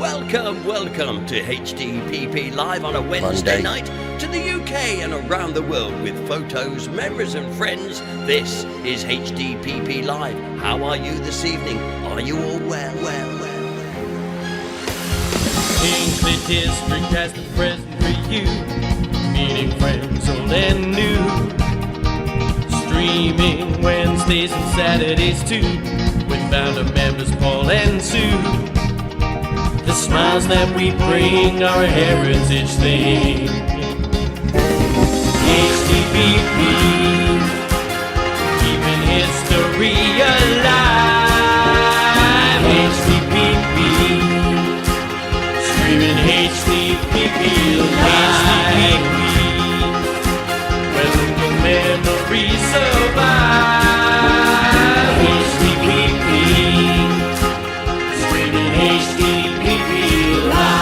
Welcome to HDPP Live on a Wednesday night to the UK and around the world with photos, memories and friends. This is HDPP Live. How are you this evening? Are you all well? Hinckley District has the present for you, meeting friends old and new. Streaming Wednesdays and Saturdays too, with founder members Paul and Sue. The smiles that we bring are a heritage thing. HDPP, keeping history alive. HDPP, streaming HDPP live. Where the memories survive. HDPP, streaming HDPP live.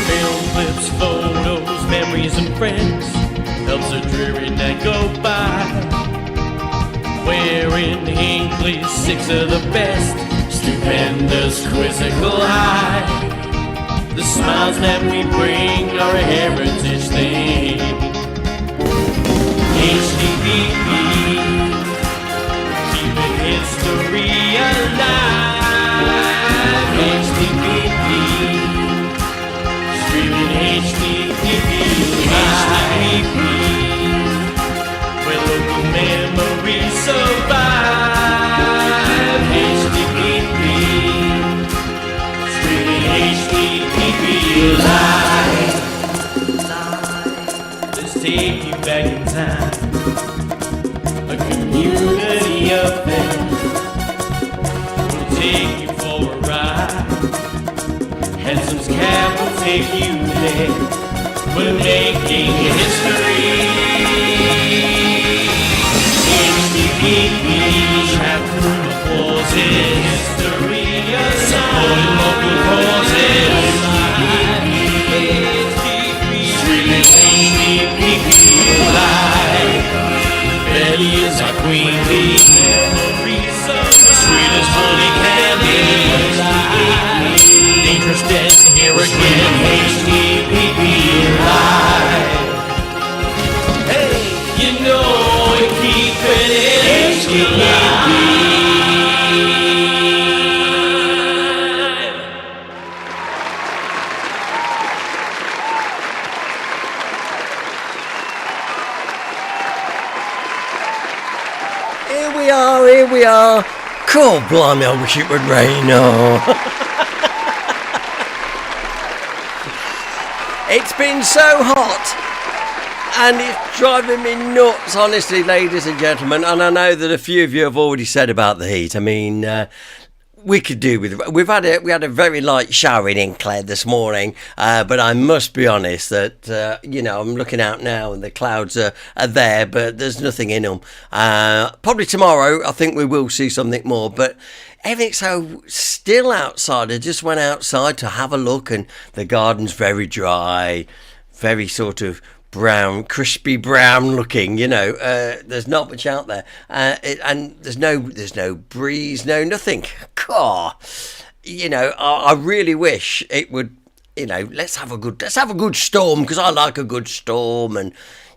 Film clips, photos, memories and friends helps a dreary night go by. Wearing Hinckley's 6 of the best, stupendous quizzical high. The smiles that we bring are a heritage thing. HDPP, keeping history alive. HDPP, streaming HDPP live. Where local memories survive. HDPP, streaming HDPP live. Let's take you back in time. A community affair. We'll take you for a ride. Handsome's cab will take you there. We're making history. HDPP, chatroom applauses. History supporting local causes. Streaming HDPP live. Betty is our queen bee. Sweet as honey candy. Dangerous dead here again. HDPP live. Hey, you know we're keeping it HDPP. Here we are. Cool, blimey, I wish it would rain. Oh. It's been so hot and it's driving me nuts, honestly, ladies and gentlemen. And I know that a few of you have already said about the heat. I mean, we could do with. We had a very light shower in Hinckley this morning, but I must be honest that I'm looking out now and the clouds are there, but there's nothing in them. Probably tomorrow, I think we will see something more, but everything's so still outside. I just went outside to have a look, and the garden's very dry, very sort of brown, crispy brown looking, there's not much out there, and there's no breeze, no nothing. God, I really wish it would, let's have a good storm, because I like a good storm, and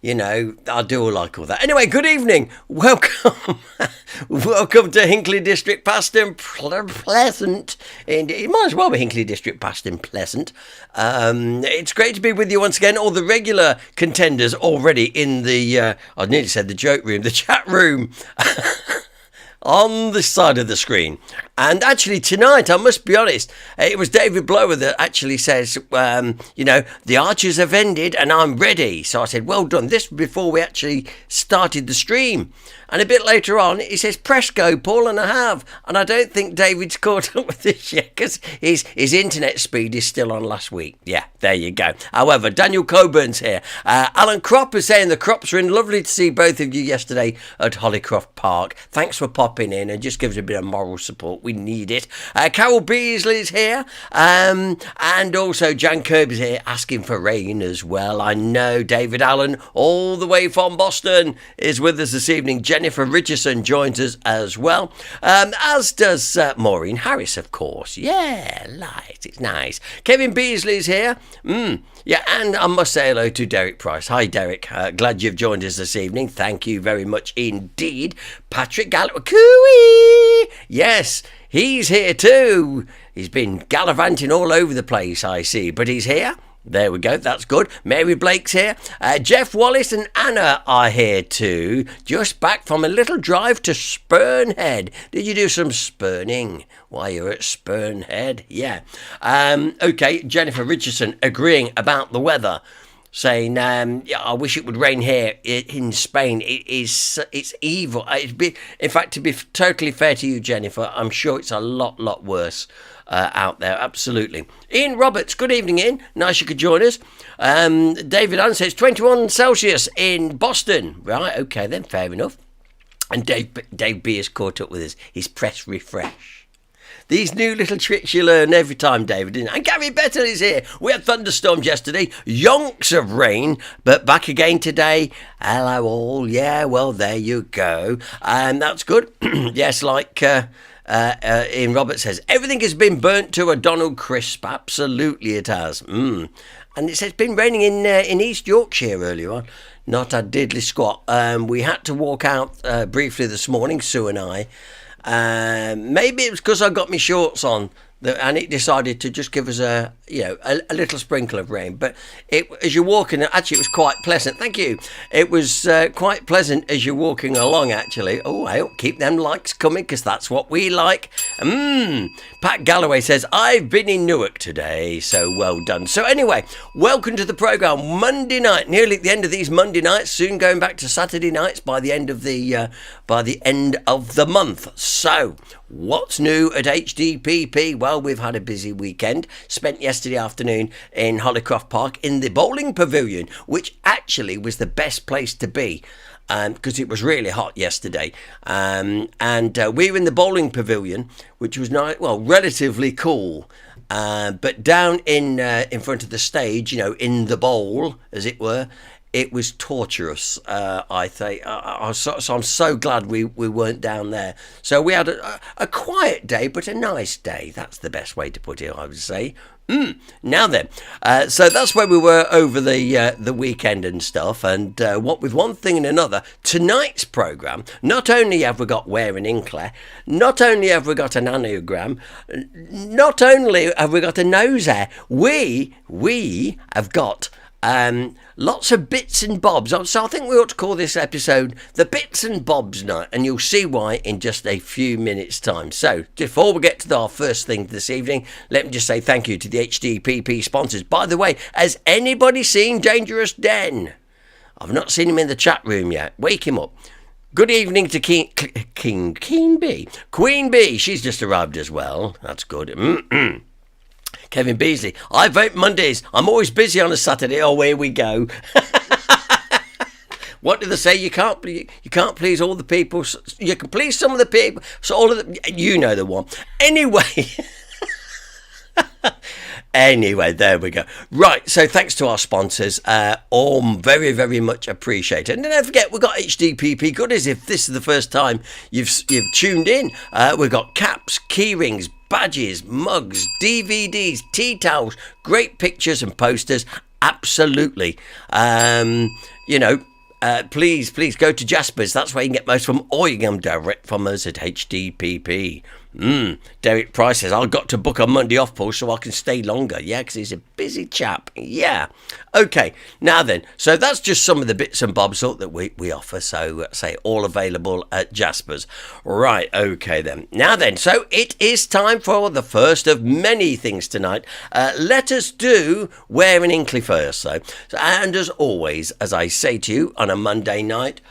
I do like all that. Anyway, good evening. Welcome to Hinckley District Past and Pleasant. It might as well be Hinckley District Past and Pleasant. It's great to be with you once again. All the regular contenders already in the, I nearly said the joke room, the chat room. On the side of the screen. And actually tonight, I must be honest, it was David Blower that actually says, the Archers have ended and I'm ready. So I said, well done. This before we actually started the stream. And a bit later on, he says, press go, Paul, and I have. And I don't think David's caught up with this yet, because his internet speed is still on last week. Yeah, there you go. However, Daniel Coburn's here. Alan Cropp is saying the Cropps are in. Lovely to see both of you yesterday at Hollycroft Park. Thanks for popping in and just give us a bit of moral support. We need it. Carol Beasley's here. And also Jan Kirby's here asking for rain as well. I know David Allen, all the way from Boston, is with us this evening. Jennifer Richardson joins us as well, as does Maureen Harris, of course. Yeah, light, it's nice. Kevin Beasley's here. Yeah, and I must say hello to Derek Price. Hi, Derek. Glad you've joined us this evening. Thank you very much indeed. Patrick Gallagher. Cooey! Yes, he's here too. He's been gallivanting all over the place, I see, but he's here. There we go, that's good. Mary Blake's here. Jeff Wallace and Anna are here too. Just back from a little drive to Spurnhead. Did you do some spurning while you were at Spurnhead? Yeah. Okay, Jennifer Richardson agreeing about the weather. Saying, yeah, I wish it would rain here in Spain. It's evil. In fact, to be totally fair to you, Jennifer, I'm sure it's a lot worse out there. Absolutely. Ian Roberts, good evening, Ian. Nice you could join us. David Ann says 21 Celsius in Boston. Right, okay then, fair enough. And Dave B has caught up with us. He's press refresh. These new little tricks you learn every time, David, isn't it? And Gary Bettle is here. We had thunderstorms yesterday, yonks of rain, but back again today. Hello all. Yeah, well, there you go. And that's good. Yes, like Ian Roberts says, everything has been burnt to a Donald crisp. Absolutely it has. And it says it's been raining in East Yorkshire earlier on. Not a diddly squat. We had to walk out briefly this morning, Sue and I. Maybe it was because I got my shorts on and it decided to just give us a little sprinkle of rain. But as you're walking, actually it was quite pleasant. Thank you. It was quite pleasant as you're walking along, actually. Oh, I hope keep them likes coming because that's what we like. Pat Galloway says, I've been in Newark today, so well done. So anyway, welcome to the programme. Monday night, nearly at the end of these Monday nights, soon going back to Saturday nights by the end of the month. So what's new at HDPP? Well, we've had a busy weekend. Spent yesterday afternoon in Hollycroft Park in the bowling pavilion, which actually was the best place to be because it was really hot yesterday. And we were in the bowling pavilion, which was relatively cool. But down in front of the stage, in the bowl, as it were, it was torturous, I think. So I'm so glad we weren't down there. So we had a quiet day, but a nice day. That's the best way to put it, I would say. Now then, so that's where we were over the weekend and stuff. And what with one thing and another, tonight's programme, not only have we got Where in Hinckley, not only have we got an anagram, not only have we got a nosy, we have got lots of bits and bobs. So I think we ought to call this episode the Bits and Bobs Night, and you'll see why in just a few minutes' time. So before we get to our first thing this evening, let me just say thank you to the HDPP sponsors. By the way, has anybody seen Dangerous Den? I've not seen him in the chat room yet. Wake him up. Good evening to Queen Bee. She's just arrived as well. That's good. Kevin Beasley, I vote Mondays. I'm always busy on a Saturday. Oh, here we go. What do they say? You can't please all the people. You can please some of the people. So all of them, you know the one. Anyway, there we go. Right, so thanks to our sponsors, all very, very much appreciated. And don't forget, we've got HDPP goodies. If this is the first time you've tuned in, we've got caps, key rings, badges, mugs, DVDs, tea towels, great pictures and posters. Absolutely. Please go to Jasper's. That's where you can get most of them, or you can get them direct from us at HDPP. Derek Price says, I've got to book a Monday off, Paul, so I can stay longer. Yeah, because he's a busy chap. Yeah. Okay, now then, so that's just some of the bits and bobs that we offer. So, say, all available at Jasper's. Right, okay then. Now then, so it is time for the first of many things tonight. Let us do Where in Hinckley first. So, and as always, as I say to you on a Monday night,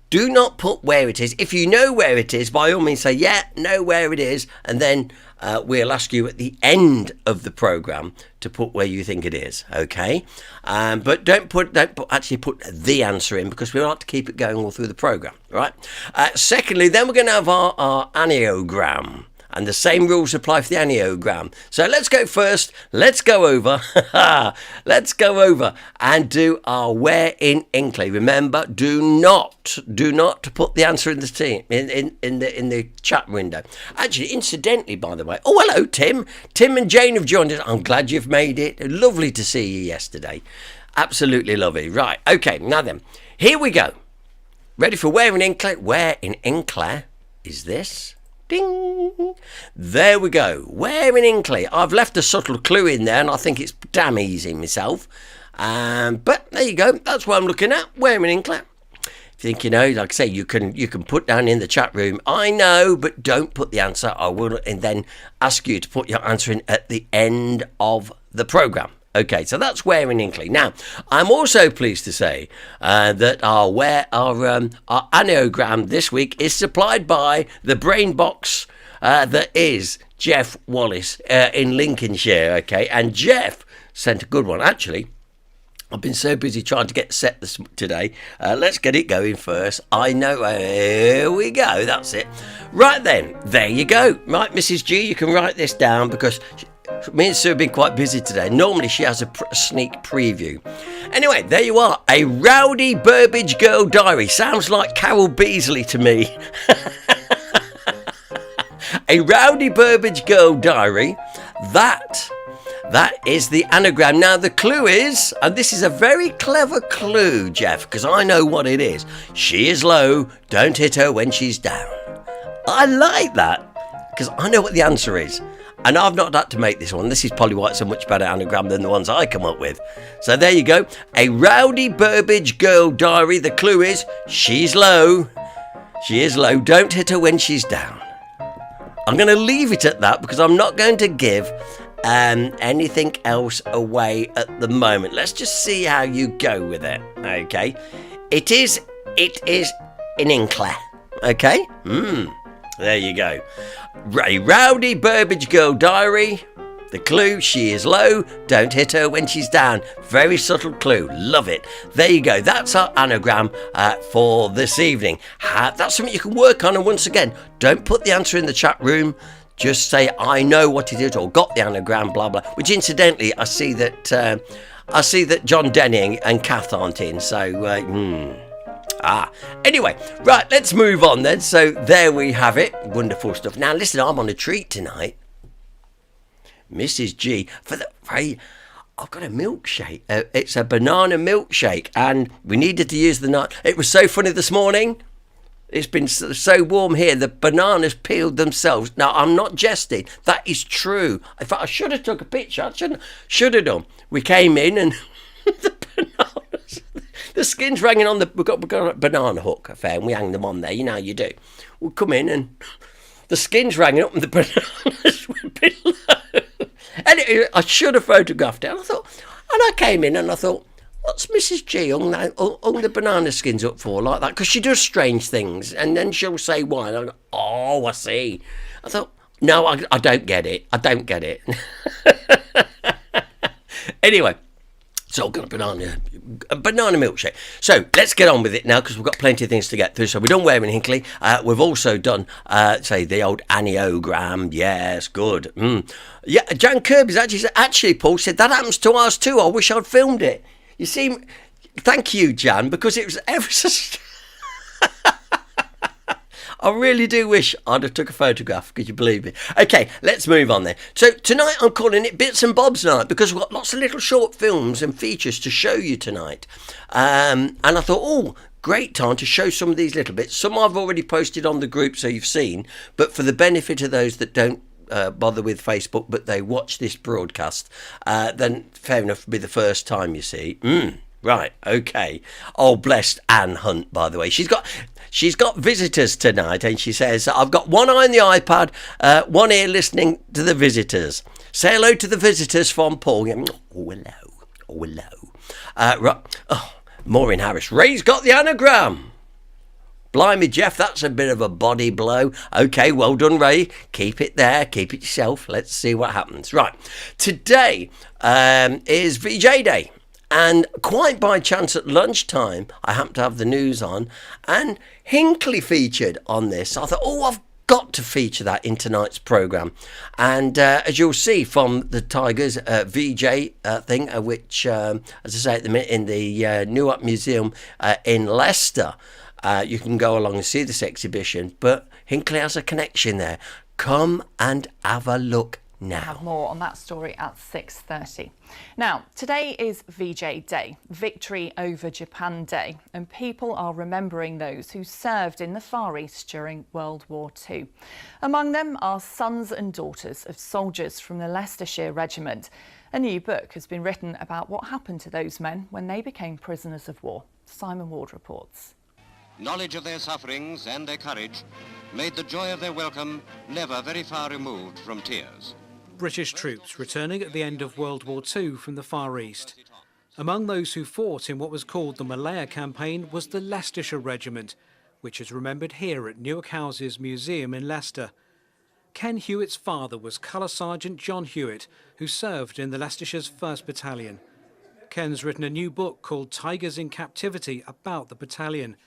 do not put where it is. If you know where it is, by all means say, yeah, know where it is. And then we'll ask you at the end of the programme to put where you think it is, okay? But don't actually put the answer in, because we like to keep it going all through the programme, right? Secondly, then we're going to have our anagram. And the same rules apply for the anagram. So let's go first. Let's go over. Let's go over and do our where in Hinckley. Remember, do not put the answer in the team in the chat window. Actually, incidentally, by the way, oh hello Tim and Jane have joined us. I'm glad you've made it. Lovely to see you yesterday. Absolutely lovely. Right, okay, now then, here we go. Ready for where in Hinckley? Where in Hinckley is this? Ding! There we go. Where in Hinckley? I've left a subtle clue in there, and I think it's damn easy myself. But there you go. That's what I'm looking at. Where in Hinckley? If you think you know, like I say, you can put down in the chat room, I know, but don't put the answer. I will and then ask you to put your answer in at the end of the programme. Okay, so that's where in Hinckley. Now, I'm also pleased to say that our anagram this week is supplied by the brain box that is Jeff Wallace in Lincolnshire. Okay, and Jeff sent a good one. Actually, I've been so busy trying to get set today. Let's get it going first. I know. Here we go. That's it. Right then, there you go. Right, Mrs. G, you can write this down because me and Sue have been quite busy today. Normally she has a sneak preview. Anyway, there you are. A Rowdy Burbage Girl Diary. Sounds like Carol Beasley to me. A Rowdy Burbage Girl Diary. That is the anagram. Now the clue is, and this is a very clever clue, Jeff, because I know what it is. She is low. Don't hit her when she's down. I like that because I know what the answer is. And I've not had to make this one. This is probably why it's a much better anagram than the ones I come up with. So there you go. A Rowdy Burbage Girl Diary. The clue is, she's low. She is low. Don't hit her when she's down. I'm going to leave it at that because I'm not going to give anything else away at the moment. Let's just see how you go with it. Okay. It is in Hinckley. Okay. There you go. A Rowdy Burbage Girl Diary. The clue, she is low. Don't hit her when she's down. Very subtle clue. Love it. There you go. That's our anagram for this evening. That's something you can work on. And once again, don't put the answer in the chat room. Just say, I know what it is, or got the anagram, blah, blah. Which, incidentally, I see that John Denning and Kath aren't in. So, anyway, right, let's move on then. So there we have it. Wonderful stuff. Now listen, I'm on a treat tonight. Mrs. G, I've got a milkshake. It's a banana milkshake, and we needed to use the nut. It was so funny this morning. It's been so warm here, the bananas peeled themselves. Now, I'm not jesting. That is true. In fact, I should have took a picture. I should have done. We came in and the bananas, the skin's hanging on we've got a banana hook affair and we hang them on there. You know how you do. We'll come in and the skin's hanging up and the bananas were below. Anyway, I should have photographed it. And I came in and I thought, what's Mrs. G hung the banana skins up for like that? Because she does strange things. And then she'll say why. And I go, oh, I see. I thought, no, I don't get it. I don't get it. Anyway, so I've got a banana milkshake. So let's get on with it now because we've got plenty of things to get through. So we've done Where in Hinckley. We've also done, say, the old anagram. Yes, good. Yeah, Jan Kirby's actually, Paul said, that happens to us too. I wish I'd filmed it. You see, thank you, Jan, because it was ever so... I really do wish I'd have took a photograph. Could you believe it? Okay, let's move on then. So tonight I'm calling it Bits and Bobs Night because we've got lots of little short films and features to show you tonight. And I thought, oh, great time to show some of these little bits. Some I've already posted on the group so you've seen, but for the benefit of those that don't bother with Facebook but they watch this broadcast, then fair enough, it'll be the first time you see. Right, okay. Oh, blessed Anne Hunt, by the way. She's got visitors tonight, and she says, I've got one eye on the iPad, one ear listening to the visitors. Say hello to the visitors from Paul. Oh, hello. Oh, hello. Right. Oh, Maureen Harris. Ray's got the anagram. Blimey, Jeff, that's a bit of a body blow. Okay, well done, Ray. Keep it there. Keep it yourself. Let's see what happens. Right. Today is VJ Day. And quite by chance at lunchtime, I happened to have the news on, and Hinckley featured on this. I thought, oh, I've got to feature that in tonight's programme. And as you'll see from the Tigers VJ thing, which, as I say, at the minute in the Newark Museum in Leicester, you can go along and see this exhibition. But Hinckley has a connection there. Come and have a look now. We'll have more on that story at 6:30. Now, today is VJ Day, Victory over Japan Day, and people are remembering those who served in the Far East during World War II. Among them are sons and daughters of soldiers from the Leicestershire Regiment. A new book has been written about what happened to those men when they became prisoners of war. Simon Ward reports. Knowledge of their sufferings and their courage made the joy of their welcome never very far removed from tears. British troops returning at the end of World War II from the Far East. Among those who fought in what was called the Malaya Campaign was the Leicestershire Regiment, which is remembered here at Newark House's Museum in Leicester. Ken Hewitt's father was Colour Sergeant John Hewitt, who served in the Leicestershire's 1st Battalion. Ken's written a new book called Tigers in Captivity about the battalion.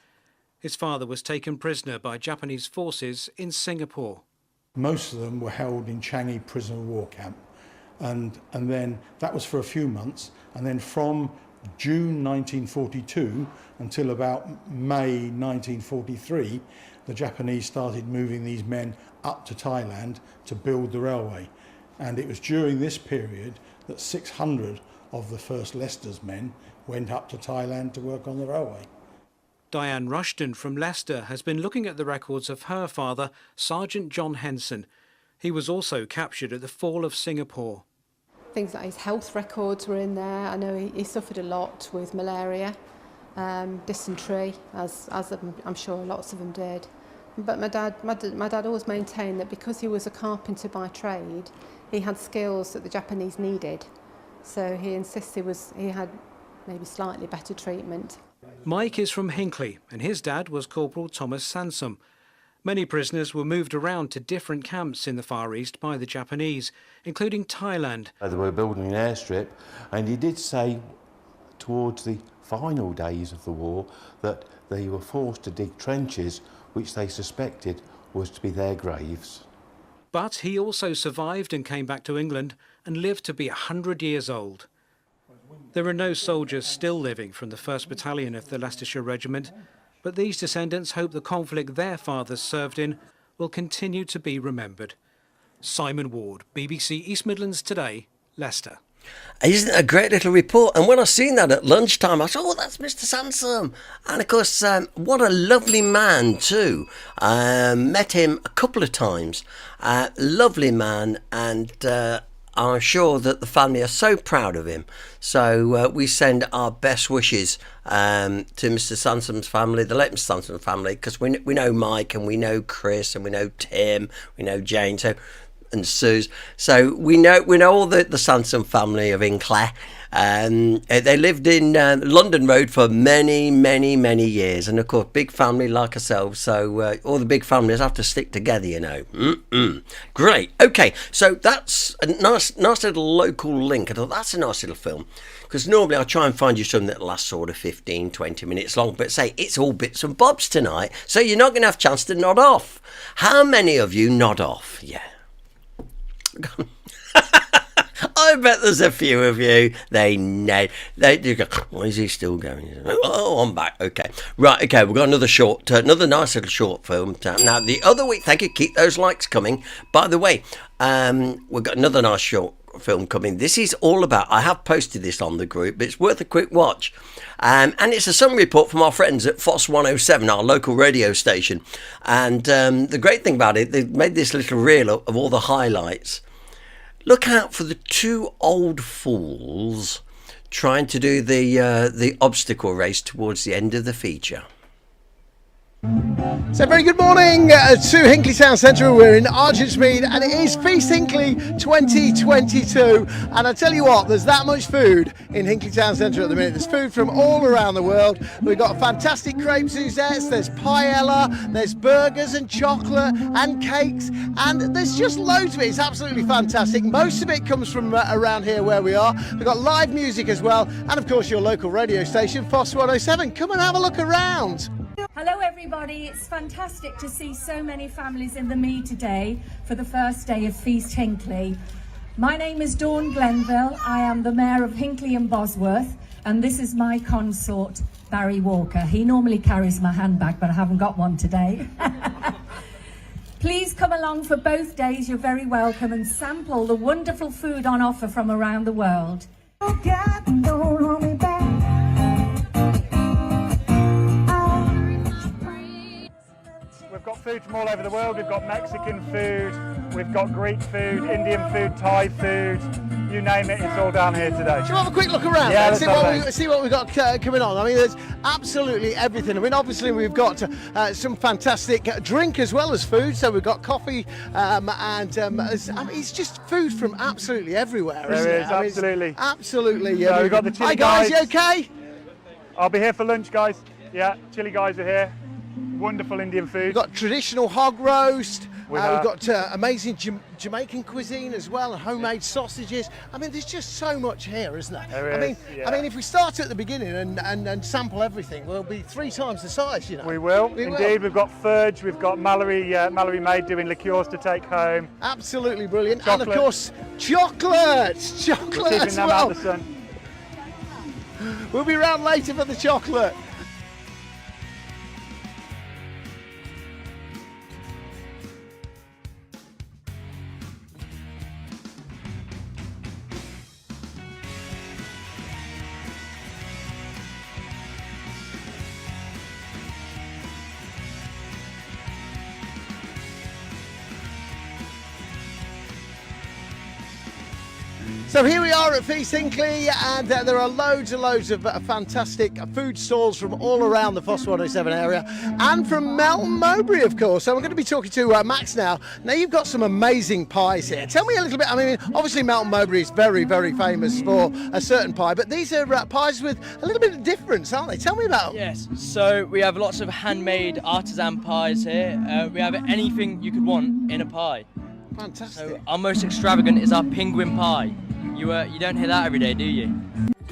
His father was taken prisoner by Japanese forces in Singapore. Most of them were held in Changi prisoner of war camp, and then that was for a few months, and then from June 1942 until about May 1943, the Japanese started moving these men up to Thailand to build the railway, and it was during this period that 600 of the 1st Leicester's men went up to Thailand to work on the railway. Diane Rushton from Leicester has been looking at the records of her father, Sergeant John Henson. He was also captured at the fall of Singapore. Things like his health records were in there. I know he suffered a lot with malaria, dysentery, as I'm sure lots of them did. But my dad always maintained that because he was a carpenter by trade, he had skills that the Japanese needed. So he insisted he had maybe slightly better treatment. Mike is from Hinckley, and his dad was Corporal Thomas Sansom. Many prisoners were moved around to different camps in the Far East by the Japanese, including Thailand. They were building an airstrip, and he did say towards the final days of the war that they were forced to dig trenches which they suspected was to be their graves. But he also survived and came back to England and lived to be 100 years old. There are no soldiers still living from the 1st Battalion of the Leicestershire Regiment, but these descendants hope the conflict their fathers served in will continue to be remembered. Simon Ward, BBC East Midlands Today, Leicester. Isn't it a great little report? And when I seen that at lunchtime, I thought, oh, that's Mr. Sansom. And of course, what a lovely man too. Met him a couple of times. Lovely man, and I'm sure that the family are so proud of him. So we send our best wishes to Mr. Sansom's family, the late Mr. Sansom family, because we know Mike and we know Chris and we know Tim, we know Jane and Suze. So we know all the Sansom family of Hinckley. They lived in London Road for many, many, many years, and of course, big family like ourselves. So all the big families have to stick together, you know. Great. Okay, so that's a nice little local link. I thought that's a nice little film, because normally I try and find you something that lasts sort of 15, 20 minutes long. But say it's all bits and bobs tonight, so you're not going to have a chance to nod off. How many of you nod off? Yeah. I bet there's a few of you. They do go, why is he still going? Oh, I'm back. Okay. Right, okay, we've got another nice little short film. Now, the other week, thank you, keep those likes coming. By the way, we've got another nice short film coming. This is all about, I have posted this on the group, but it's worth a quick watch. And it's a summary report from our friends at FOS 107, our local radio station. And the great thing about it, they've made this little reel of all the highlights. Look out for the two old fools trying to do the obstacle race towards the end of the feature. So very good morning to Hinckley Town Centre. We're in Argentmead and it is Feast Hinckley 2022, and I tell you what, there's that much food in Hinckley Town Centre at the minute. There's food from all around the world. We've got fantastic crepe Suzettes, there's paella, there's burgers and chocolate and cakes, and there's just loads of it. It's absolutely fantastic. Most of it comes from around here where we are. We've got live music as well, and of course your local radio station FOS 107. Come and have a look around. Hello everybody, it's fantastic to see so many families in the mead today for the first day of Feast Hinckley. My name is Dawn Glenville, I am the Mayor of Hinckley and Bosworth, and this is my consort, Barry Walker. He normally carries my handbag, but I haven't got one today. Please come along for both days, you're very welcome, and sample the wonderful food on offer from around the world. Oh God, don't hold me back. We've got food from all over the world. We've got Mexican food, we've got Greek food, Indian food, Thai food, you name it, it's all down here today. Shall we have a quick look around? Yeah, see what we've got coming on. I mean, there's absolutely everything. I mean, obviously we've got some fantastic drink as well as food. So we've got coffee I mean, it's just food from absolutely everywhere. There isn't is, it? I mean, absolutely. Absolutely. So we've got the chili Hi guys, guys. you okay? I'll be here for lunch, guys. Yeah, chili guys are here. Wonderful Indian food. We've got traditional hog roast. With We've got amazing Jamaican cuisine as well, and homemade sausages. I mean, there's just so much here, isn't there? There I mean, is, yeah. I mean, if we start at the beginning and sample everything, we'll be 3 times the size, you know. We will, indeed. We've got fudge, we've got Mallory Maid doing liqueurs to take home. Absolutely brilliant. Chocolate. And of course, chocolate Keeping as them well. out of the sun. We'll be round later for the chocolate. So here we are at Feast Hinckley, and there are loads and loads of fantastic food stalls from all around the FOSS 107 area, and from Melton Mowbray, of course. So I'm going to be talking to Max now. Now, you've got some amazing pies here. Tell me a little bit. I mean, obviously Melton Mowbray is very, very famous for a certain pie, but these are pies with a little bit of difference, aren't they? Tell me about them. Yes, so we have lots of handmade artisan pies here. We have anything you could want in a pie. Fantastic. So our most extravagant is our penguin pie. You don't hear that every day, do you?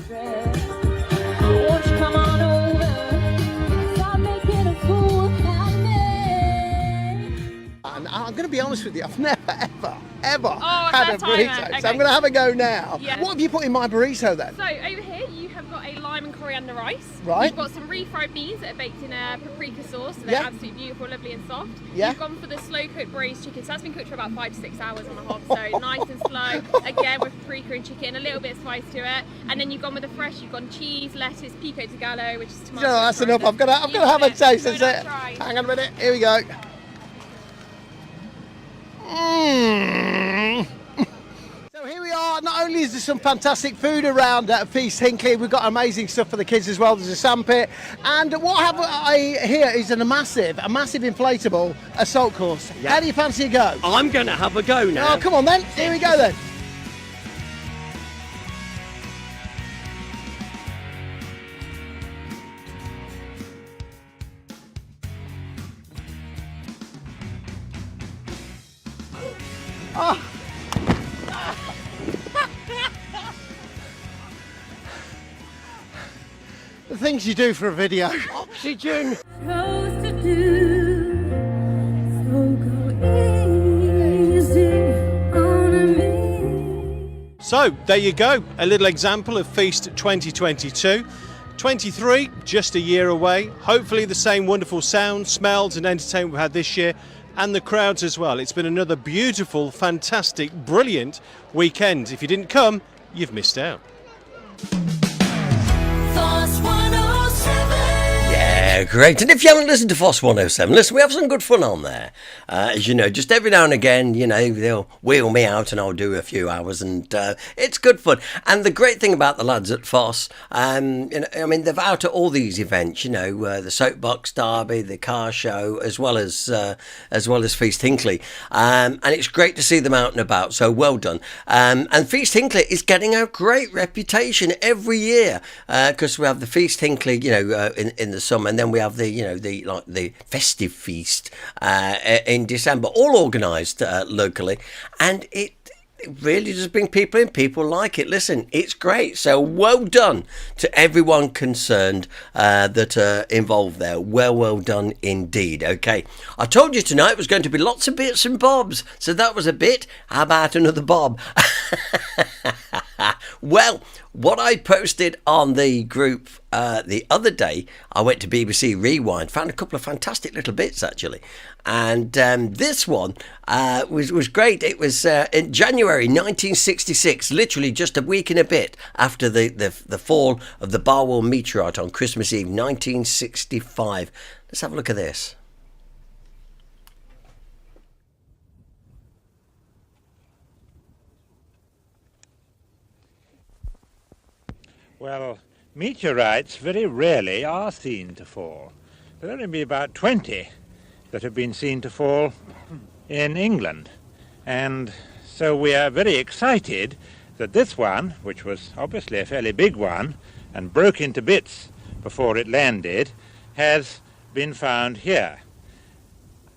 Won't you come on over? Stop making a fool out of me. And I'm going to be honest with you, I've never, ever Oh, had a first time, burrito. okay. So I'm going to have a go now. Yeah. What have you put in my burrito then? So over here you have got a lime and coriander rice. Right. You've got some refried beans that are baked in a paprika sauce, so they're Yeah. absolutely beautiful, lovely and soft. Yeah. You've gone for the slow cooked braised chicken, so that's been cooked for about 5 to 6 hours on a hob, so nice and slow. Again with paprika and chicken, a little bit of spice to it, and then you've gone with the fresh. You've gone cheese, lettuce, pico de gallo, which is tomato. No, that's and enough. I've got to have a taste. That's it. Try. Hang on a minute. Here we go. So here we are. Not only is there some fantastic food around at Feast Hinckley, we've got amazing stuff for the kids as well. There's a sandpit, and what have I here is a massive inflatable assault course. Yeah. How do you fancy a go? I'm going to have a go now. Oh, come on then. Here we go then. Oh. The things you do for a video. Oxygen. Supposed to do, so go easy on me. So there you go, a little example of Feast 2022. 23, just a year away. Hopefully the same wonderful sounds, smells and entertainment we had this year, and the crowds as well. It's been another beautiful, fantastic, brilliant weekend. If you didn't come, you've missed out. FOSS 107. Yeah, great. And if you haven't listened to FOSS 107, listen, we have some good fun on there. As you know, just every now and again, you know, they'll wheel me out and I'll do a few hours, and it's good fun. And the great thing about the lads at FOSS, you know, I mean, they're out at all these events, you know, the Soapbox Derby, the car show, as well as Feast Hinckley. And it's great to see them out and about, so well done. And Feast Hinckley is getting a great reputation every year, because we have the Feast Hinckley, you know, in the summer, and then we have the, you know, the festive feast in December, all organised locally, and it really does bring people in. People like it. Listen, it's great. So well done to everyone concerned that are involved there. Well done indeed. Okay, I told you tonight was going to be lots of bits and bobs. So that was a bit. How about another bob? Well, what I posted on the group the other day, I went to BBC Rewind, found a couple of fantastic little bits actually, and this one was great. It was in January 1966, literally just a week and a bit after the fall of the Barwell meteorite on Christmas Eve 1965. Let's have a look at this. Well, meteorites very rarely are seen to fall. There only be about 20 that have been seen to fall in England. And so we are very excited that this one, which was obviously a fairly big one and broke into bits before it landed, has been found here.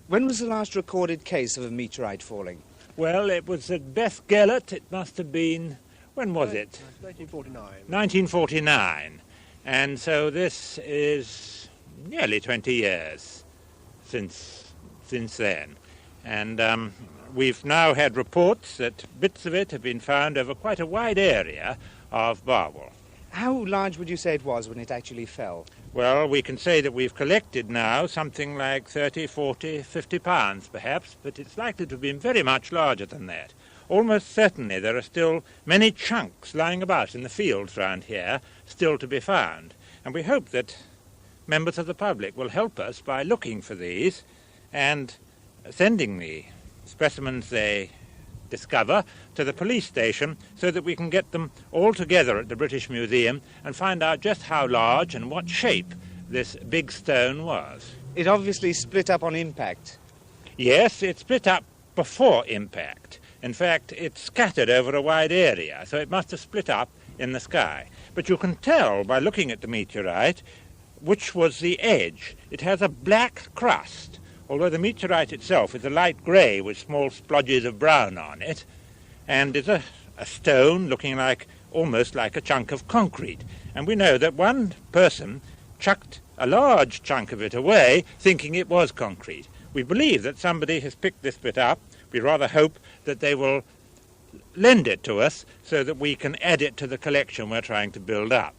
When was the last recorded case of a meteorite falling? Well, it was at Beth Gellert. It must have been, when was it? 1949. 1949. And so this is nearly 20 years since then. And we've now had reports that bits of it have been found over quite a wide area of Barwell. How large would you say it was when it actually fell? Well, we can say that we've collected now something like 30, 40, 50 pounds perhaps, but it's likely to have been very much larger than that. Almost certainly there are still many chunks lying about in the fields round here still to be found. And we hope that members of the public will help us by looking for these and sending the specimens they discover to the police station so that we can get them all together at the British Museum and find out just how large and what shape this big stone was. It obviously split up on impact. Yes, it split up before impact. In fact, it scattered over a wide area, so it must have split up in the sky. But you can tell by looking at the meteorite which was the edge. It has a black crust, although the meteorite itself is a light grey with small splodges of brown on it, and is a stone looking almost like a chunk of concrete. And we know that one person chucked a large chunk of it away, thinking it was concrete. We believe that somebody has picked this bit up. We rather hope that they will lend it to us so that we can add it to the collection we're trying to build up.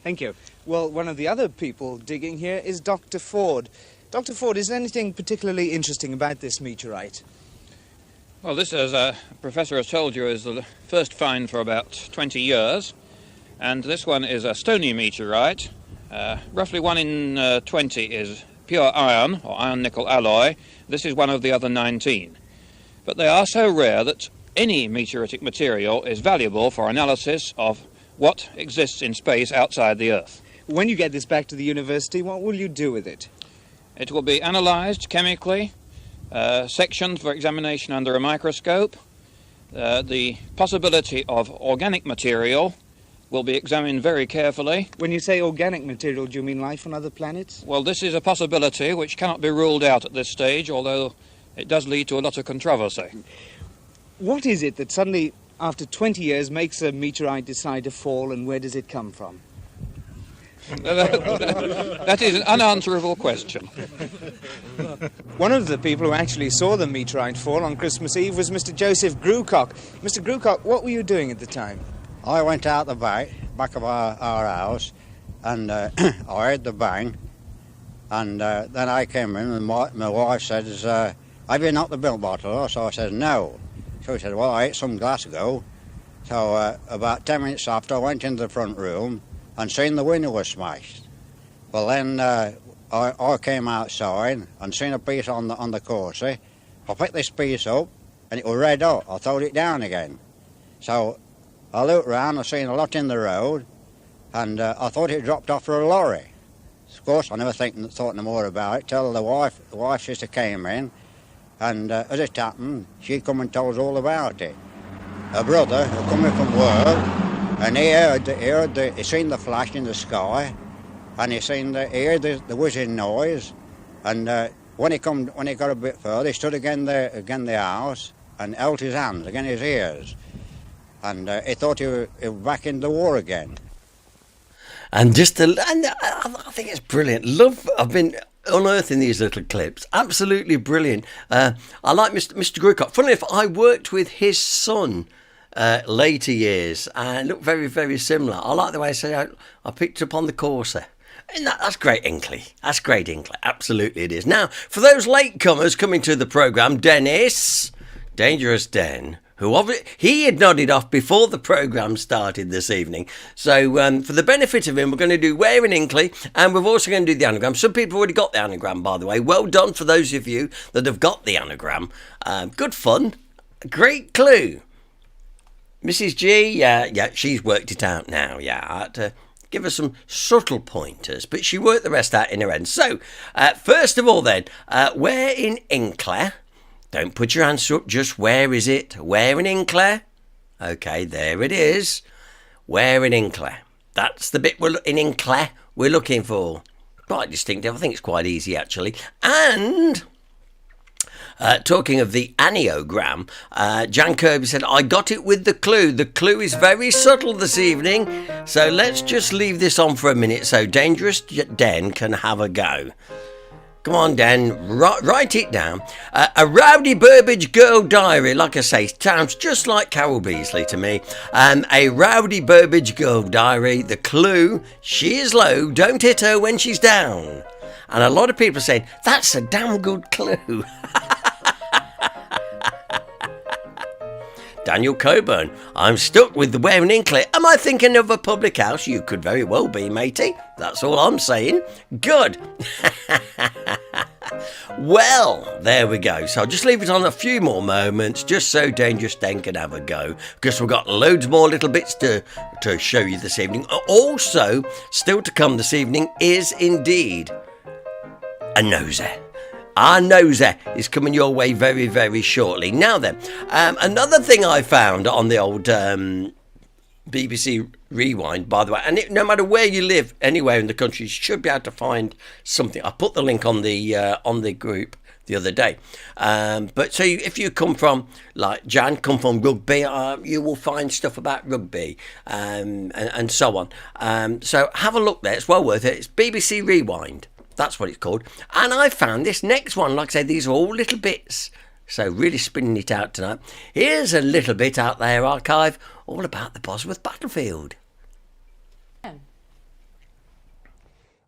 Thank you. Well, one of the other people digging here is Dr. Ford. Dr. Ford, is there anything particularly interesting about this meteorite? Well, this, as a professor has told you, is the first find for about 20 years. And this one is a stony meteorite. Roughly 1 in 20 is pure iron, or iron-nickel alloy. This is one of the other 19. But they are so rare that any meteoritic material is valuable for analysis of what exists in space outside the Earth. When you get this back to the university, what will you do with it? It will be analysed chemically, sectioned for examination under a microscope. The possibility of organic material will be examined very carefully. When you say organic material, do you mean life on other planets? Well, this is a possibility which cannot be ruled out at this stage, although it does lead to a lot of controversy. What is it that suddenly, after 20 years, makes a meteorite decide to fall, and where does it come from? That is an unanswerable question. One of the people who actually saw the meteorite fall on Christmas Eve was Mr. Joseph Grucock. Mr. Grucock, what were you doing at the time? I went out the back of our house, and I heard the bang, and then I came in, and my wife said, have you knocked the milk bottle off? So I said, no. So she said, well, I ate some Glasgow. So about 10 minutes after, I went into the front room and seen the window was smashed. Well, then I came outside and seen a piece on the corsie. I picked this piece up, and it was red hot. I throwed it down again. So I looked round, I seen a lot in the road, and I thought it dropped off for a lorry. Of course, I never thought no more about it till the wife sister came in, and as it happened, she come and told us all about it. Her brother, coming from work, and he seen the flash in the sky, and he heard the whizzing noise, and when he got a bit further, he stood again the house and held his hands against his ears. and he thought he was back in the war again. And I think it's brilliant. I've been unearthing these little clips. Absolutely brilliant. I like Mr. Grucock. Funnily enough, I worked with his son later years and looked very, very similar. I like the way I picked up on the Corsa. And that's great, Hinckley. That's great, Hinckley. Absolutely it is. Now, for those latecomers coming to the programme, Dennis, Dangerous Den, he had nodded off before the programme started this evening. So for the benefit of him, we're going to do Where in Hinckley, and we're also going to do the anagram. Some people have already got the anagram, by the way. Well done for those of you that have got the anagram. Good fun. Great clue. Mrs. G, yeah, she's worked it out now. Yeah, I had to give her some subtle pointers, but she worked the rest out in her end. So, first of all then, where in Hinckley? Don't put your answer up, just where is it? Where in Hinckley? Okay, there it is. Where in Hinckley? That's the bit in Hinckley we're looking for. Quite distinctive. I think it's quite easy, actually. And talking of the anagram, Jan Kirby said, I got it with the clue. The clue is very subtle this evening, so let's just leave this on for a minute so Dangerous Den can have a go. Come on, Dan, write it down. A Rowdy Burbage Girl Diary, like I say, sounds just like Carol Beasley to me. A Rowdy Burbage Girl Diary, the clue, she is low, don't hit her when she's down. And a lot of people are saying, that's a damn good clue. Daniel Coburn, I'm stuck with the Where in Hinckley. Am I thinking of a public house? You could very well be, matey. That's all I'm saying. Good. Well, there we go. So I'll just leave it on a few more moments just so Dangerous Den can have a go, because we've got loads more little bits to show you this evening. Also, still to come this evening is indeed a nosy. Our nosy is coming your way very, very shortly. Now then, another thing I found on the old BBC Rewind, by the way, and no matter where you live, anywhere in the country, you should be able to find something. I put the link on the group the other day. But so if you come from, like Jan, come from rugby, you will find stuff about rugby and so on. So have a look there. It's well worth it. It's BBC Rewind. That's what it's called. And I found this next one. Like I said, these are all little bits. So really spinning it out tonight. Here's a little bit out there, archive, all about the Bosworth battlefield.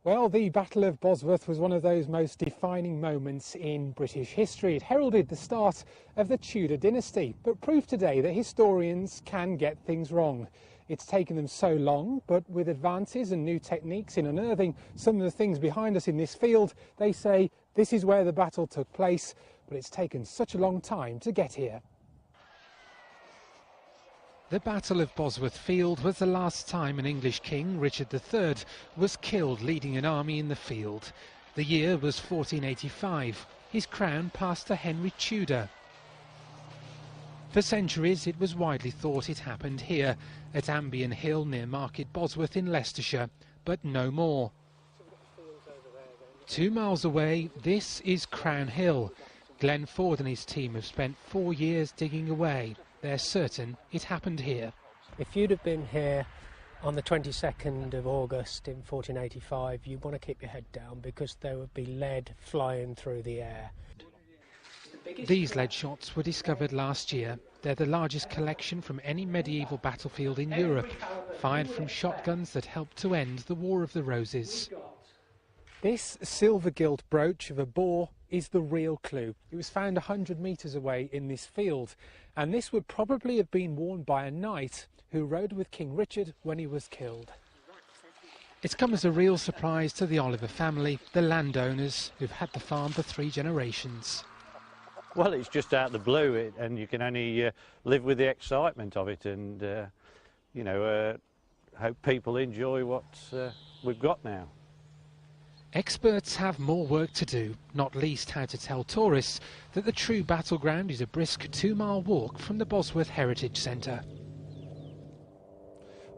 Well, the Battle of Bosworth was one of those most defining moments in British history. It heralded the start of the Tudor dynasty, but proved today that historians can get things wrong. It's taken them so long, but with advances and new techniques in unearthing some of the things behind us in this field, they say this is where the battle took place, but it's taken such a long time to get here. The Battle of Bosworth Field was the last time an English king, Richard III, was killed leading an army in the field. The year was 1485. His crown passed to Henry Tudor. For centuries it was widely thought it happened here, at Ambion Hill near Market Bosworth in Leicestershire, but no more. 2 miles away, this is Crown Hill. Glenn Ford and his team have spent 4 years digging away. They're certain it happened here. If you'd have been here on the 22nd of August in 1485, you'd want to keep your head down because there would be lead flying through the air. These lead shots were discovered last year. They're the largest collection from any medieval battlefield in Europe, fired from shotguns that helped to end the War of the Roses. This silver-gilt brooch of a boar is the real clue. It was found 100 metres away in this field, and this would probably have been worn by a knight who rode with King Richard when he was killed. It's come as a real surprise to the Oliver family, the landowners who've had the farm for 3 generations. Well, it's just out of the blue, and you can only live with the excitement of it, and hope people enjoy what we've got now. Experts have more work to do, not least how to tell tourists that the true battleground is a brisk 2-mile walk from the Bosworth Heritage Centre.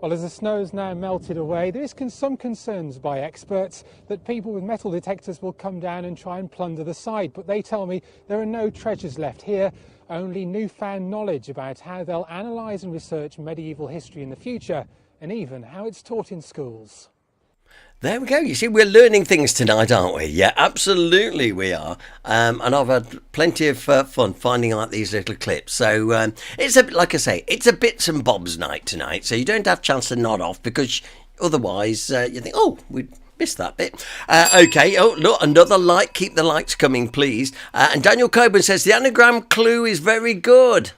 Well, as the snow's now melted away, there is some concerns by experts that people with metal detectors will come down and try and plunder the site. But they tell me there are no treasures left here, only newfound knowledge about how they'll analyse and research medieval history in the future, and even how it's taught in schools. There we go. You see, we're learning things tonight, aren't we? Yeah, absolutely we are. And I've had plenty of fun finding out these little clips. So it's a, like I say, it's a bits and bobs night tonight. So you don't have a chance to nod off because otherwise you think, oh, we missed that bit. Okay. Oh, look, another like. Keep the likes coming, please. And Daniel Coburn says the anagram clue is very good.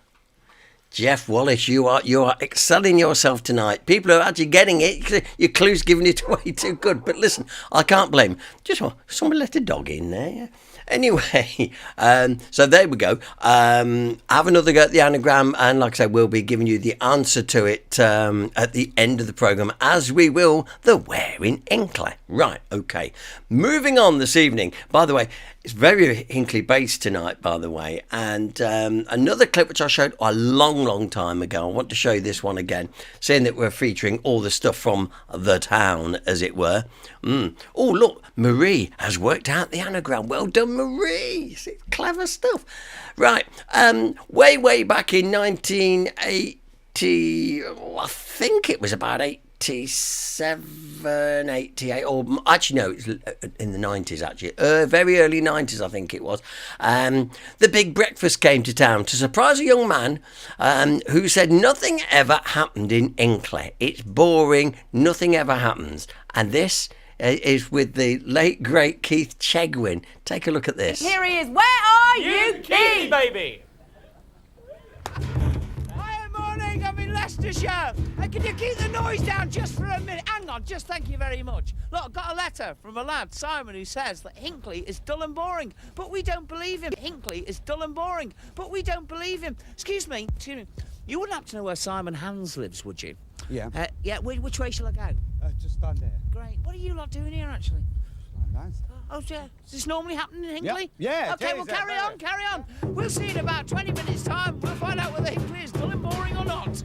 Jeff Wallace, you are excelling yourself tonight. People are actually getting it. Your clue's giving it away too good. But listen, I can't blame. Just someone let a dog in there. Yeah? Anyway, so there we go. Have another go at the anagram, and like I said, we'll be giving you the answer to it at the end of the programme, as we will the Where in Hinckley. Right, okay. Moving on this evening. By the way, it's very Hinckley based tonight, by the way. And another clip which I showed a long time ago. I want to show you this one again, saying that we're featuring all the stuff from the town, as it were. Oh, look, Marie has worked out the anagram. Well done, Marie. See, clever stuff. Right, way back in 1980, I think it was about 87, 88, or actually no, it's in the 90s actually, very early 90s I think it was. The Big Breakfast came to town to surprise a young man who said nothing ever happened in Hinckley. It's boring, nothing ever happens. And this is with the late great Keith Chegwin. Take a look at this. Here he is. Where are you, Keith? Baby. Morning, I'm in Leicestershire. Can you keep the noise down just for a minute? Hang on, just thank you very much. Look, I've got a letter from a lad, Simon, who says that Hinckley is dull and boring, but we don't believe him. Hinckley is dull and boring, but we don't believe him. Excuse me. You wouldn't happen to know where Simon Hans lives, would you? Yeah. Which way shall I go? Just stand there. Great. What are you lot doing here, actually? Nice. Oh, yeah. Does this normally happen in Hinckley? Yeah. Okay, well, carry on. We'll see in about 20 minutes' time. We'll find out whether Hinckley is dull and boring or not.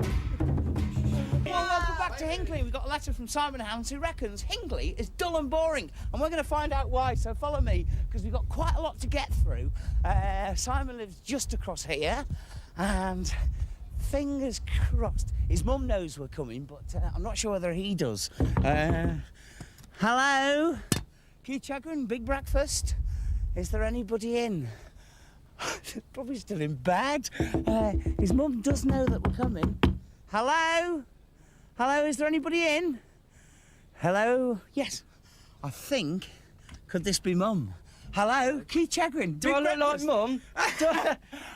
Well, welcome back to Hinckley. We've got a letter from Simon Hans who reckons Hinckley is dull and boring. And we're going to find out why, so follow me, because we've got quite a lot to get through. Simon lives just across here, and fingers crossed. His mum knows we're coming, but I'm not sure whether he does. Hello? Keith Chegwin, Big Breakfast. Is there anybody in? Probably still in bed. His mum does know that we're coming. Hello? Hello, is there anybody in? Hello? Yes. I think. Could this be Mum? Hello? Keith Chegwin. Do I look like Mum?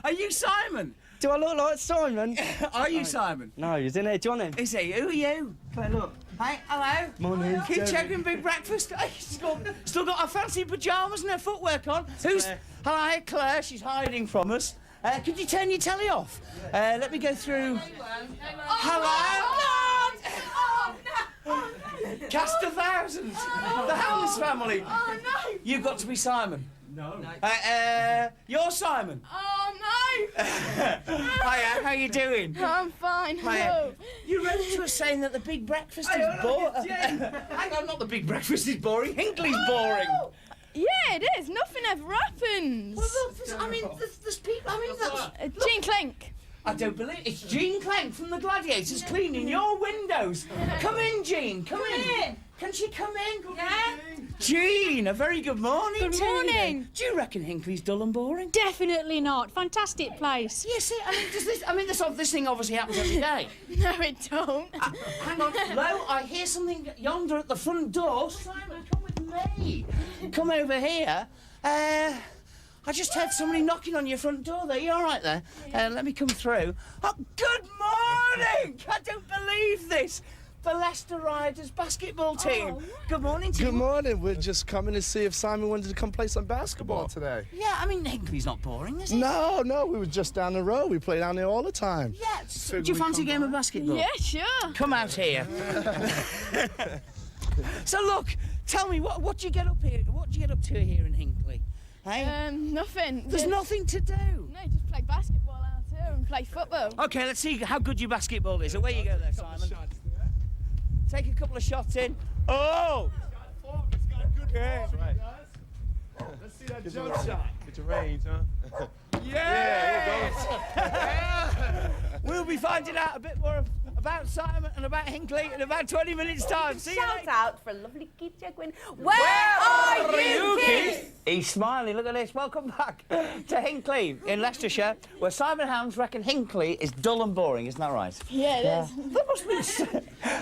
Are you Simon? Do I look like Simon? Are you Simon? No, he's in here. Johnny. Is he? Who are you? Come on, look. Hey, hello. Morning. Keith Chegwin, Big Breakfast. Still got her fancy pyjamas and her footwork on. Who's? Hello, Claire. She's hiding from us. Could you turn your telly off? Let me go through. Hello. Cast of thousands. The Hans family. Oh no. You've got to be Simon. No. You're Simon. Oh no. Hiya, how you doing? I'm fine. Hiya. You wrote to us saying that the Big Breakfast is boring. Hang on, not the Big Breakfast is boring. Hinckley's boring. Yeah, it is. Nothing ever happens. Well, look, there's people. I mean, that's Jean Clink. I don't believe it's Jean Clink from the Gladiators cleaning your windows. Come in, Jean. Come in. Can she come in? Yeah. Jean, a very good morning. Good to you. morning. Do you reckon Hinckley's dull and boring? Definitely not. Fantastic place. Yes, I mean, this thing obviously happens every day. No, it don't. Hang on, Lo, I hear something yonder at the front door. Simon, come with me. Come over here. I just heard somebody knocking on your front door there. You all right there? Let me come through. Oh, good morning! I don't believe this. The Leicester Riders basketball team. Oh, good morning to you. Good morning. We're just coming to see if Simon wanted to come play some basketball today. Yeah, I mean, Hinckley's not boring, is he? No, we were just down the road. We play down there all the time. Yeah. Do you fancy a game of basketball? Yeah, sure. Come out here. So look, tell me, what do you get up here? What do you get up to here in Hinckley? Hey? Nothing. There's nothing to do. No, just play basketball out here and play football. Okay, let's see how good your basketball is. Away you go there, Simon. Take a couple of shots in. Oh! Yeah. Let's see that jump shot. It's a range, huh? Yes! We'll be finding out a bit more about Simon and about Hinckley in about 20 minutes' time. See you Shout later. out for a lovely Keith Jacquin. Where are you, Keith? He's smiling, look at this. Welcome back to Hinckley in Leicestershire, where Simon Hounds reckon Hinckley is dull and boring, isn't that right? Yeah, it is.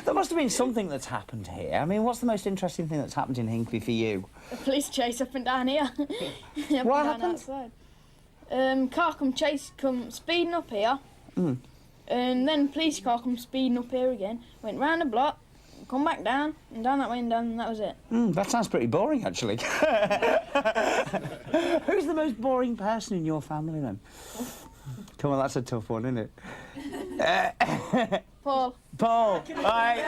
There must have been something that's happened here. I mean, what's the most interesting thing that's happened in Hinckley for you? A police chase up and down here. What happened? Outside. Car come speeding up here. Mm. And then police car come speeding up here again. Went round the block, come back down, and down that way and down, and that was it. That sounds pretty boring, actually. Who's the most boring person in your family, then? Come on, that's a tough one, isn't it? Paul. Paul. All right.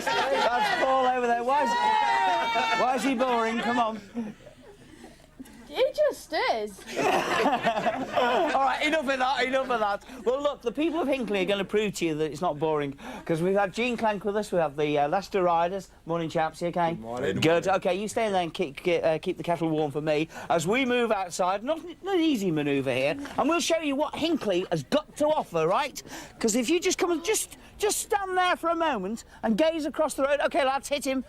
That's Paul over there. Why is he boring? Come on. He just is. All right, enough of that. Well, look, the people of Hinckley are going to prove to you that it's not boring, because we've had Gene Clank with us, we have the Leicester Riders. Morning, chaps, you okay? Morning. Good. Okay, you stay there and keep the kettle warm for me as we move outside. Not an easy manoeuvre here, and we'll show you what Hinckley has got to offer, right? Because if you just come and just stand there for a moment and gaze across the road. Okay, lads, hit him.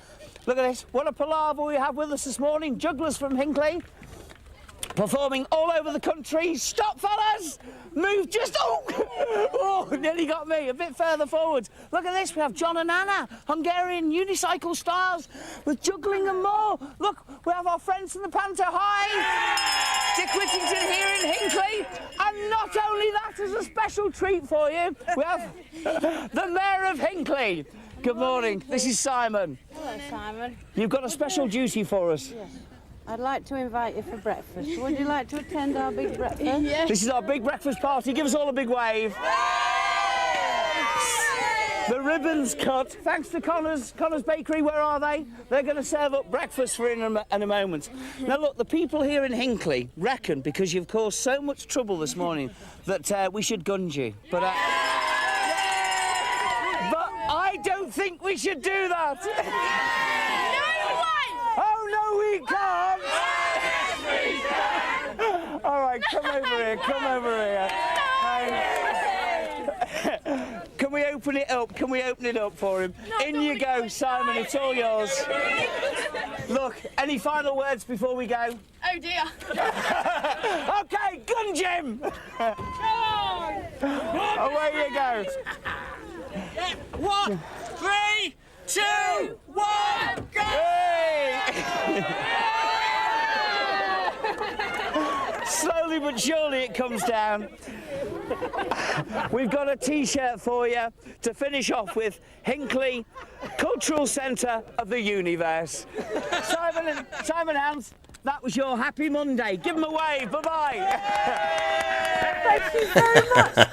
Look at this. What a palaver we have with us this morning. Jugglers from Hinckley. Performing all over the country. Stop, fellas! Move just... Oh, nearly got me. A bit further forward. Look at this. We have John and Anna, Hungarian unicycle stars with juggling and more. Look, we have our friends from the Panto High. Dick Whittington here in Hinckley. And not only that, as a special treat for you, we have the Mayor of Hinckley. Good morning. This is Simon. Hello, Simon. You've got a special duty for us. Yes. I'd like to invite you for breakfast. Would you like to attend our big breakfast? Yes. This is our big breakfast party. Give us all a big wave. The ribbon's cut. Thanks to Connor's Bakery. Where are they? They're going to serve up breakfast for in a moment. Now, look, the people here in Hinckley reckon, because you've caused so much trouble this morning, that we should gun you. But I don't think we should do that. Oh, no, we can't! Yes, we can! All right, come over here. Can we open it up? Can we open it up for him? In you go, Simon, it's all yours. Look, any final words before we go? Oh, dear. OK, gun Jim! Away you go. 1, 3, 2, 1, go! Slowly but surely it comes down. We've got a T-shirt for you to finish off with. Hinckley, Cultural Centre of the Universe. Simon Hans, that was your happy Monday. Give them a wave. Bye-bye. Thank you very much.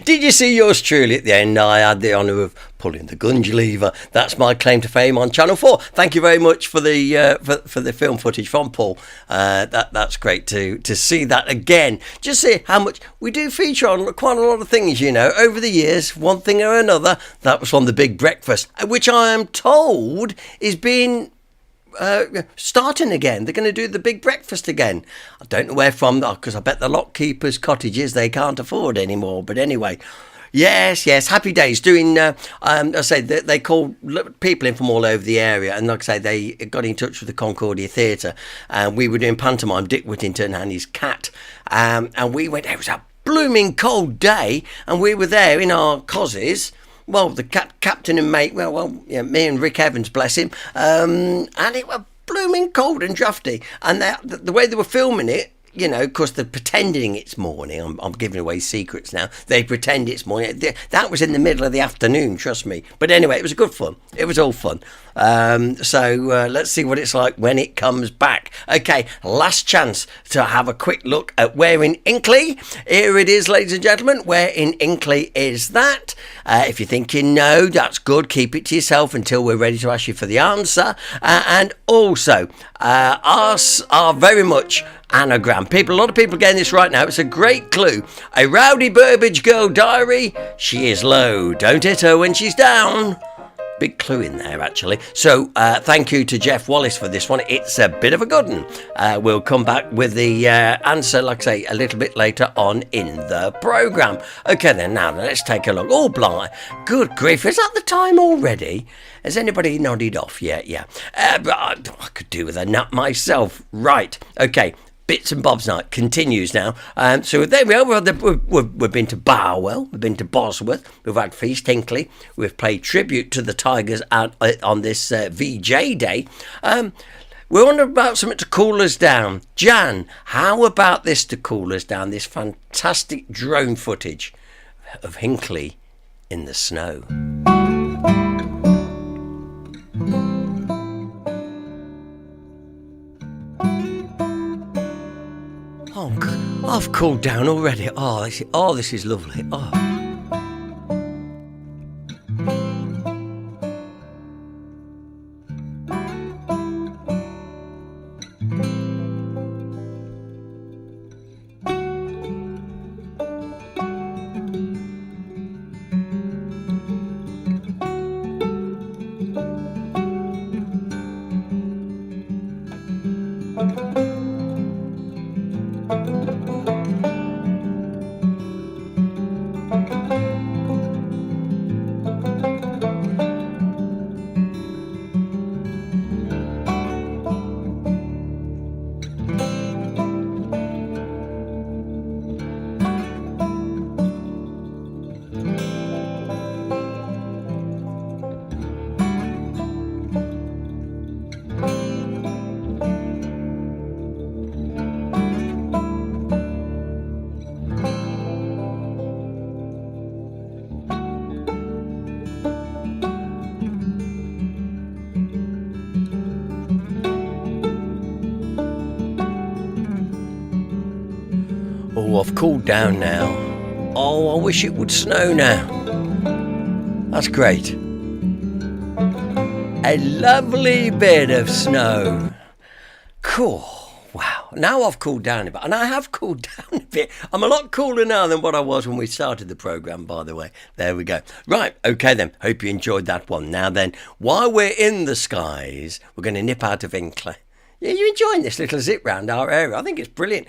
Did you see yours truly at the end? I had the honour of pulling the gunge lever. That's my claim to fame on Channel 4. Thank you very much for the for the film footage from Paul. That's great to see that again. Just see how much we do feature on quite a lot of things, you know, over the years, one thing or another. That was from the Big Breakfast, which I am told is being starting again. They're going to do the Big Breakfast again. I don't know where from, because I bet the lockkeepers' cottages they can't afford anymore. But anyway, yes, happy days. Doing, I say they call people in from all over the area, and like I say, they got in touch with the Concordia Theatre, and we were doing pantomime. Dick Whittington and his cat, and we went. It was a blooming cold day, and we were there in our cozzies. Well, the captain and mate, yeah, me and Rick Evans, bless him, and it was blooming cold and drafty. And the way they were filming it, you know, because they're pretending it's morning. I'm giving away secrets now. They pretend it's morning. That was in the middle of the afternoon, trust me. But anyway, it was good fun. It was all fun. So let's see what it's like when it comes back. Okay, last chance to have a quick look at where in Hinckley. Here it is, ladies and gentlemen. Where in Hinckley is that? If you're thinking no, that's good. Keep it to yourself until we're ready to ask you for the answer. And also, ours are very much anagram. A lot of people getting this right now. It's a great clue. A rowdy Burbage girl diary. She is low. Don't hit her when she's down. big clue in there, actually. So thank you to Jeff Wallace for this one. It's a bit of a good one. We'll come back with the answer, like I say, a little bit later on in the programme. Okay, then, now let's take a look. Oh, blind. Good grief, is that the time already? Has anybody nodded off yet? Yeah. But I could do with a nap myself. Right, okay. Bits and Bobs Night continues now. So there we are. We've been to Barwell, we've been to Bosworth, we've had Feast Hinckley, we've played tribute to the Tigers on this VJ Day. We wonder about something to cool us down. Jan, how about this to cool us down? This fantastic drone footage of Hinckley in the snow. Oh, I've cooled down already. Oh, this is lovely. Oh. Oh, I've cooled down now. Oh, I wish it would snow now. That's great. A lovely bit of snow. Cool. Wow. Now I've cooled down a bit. And I have cooled down a bit. I'm a lot cooler now than what I was when we started the programme, by the way. There we go. Right. Okay, then. Hope you enjoyed that one. Now then, while we're in the skies, we're going to nip out of Hinckley. Yeah, you enjoying this little zip round our area? I think it's brilliant.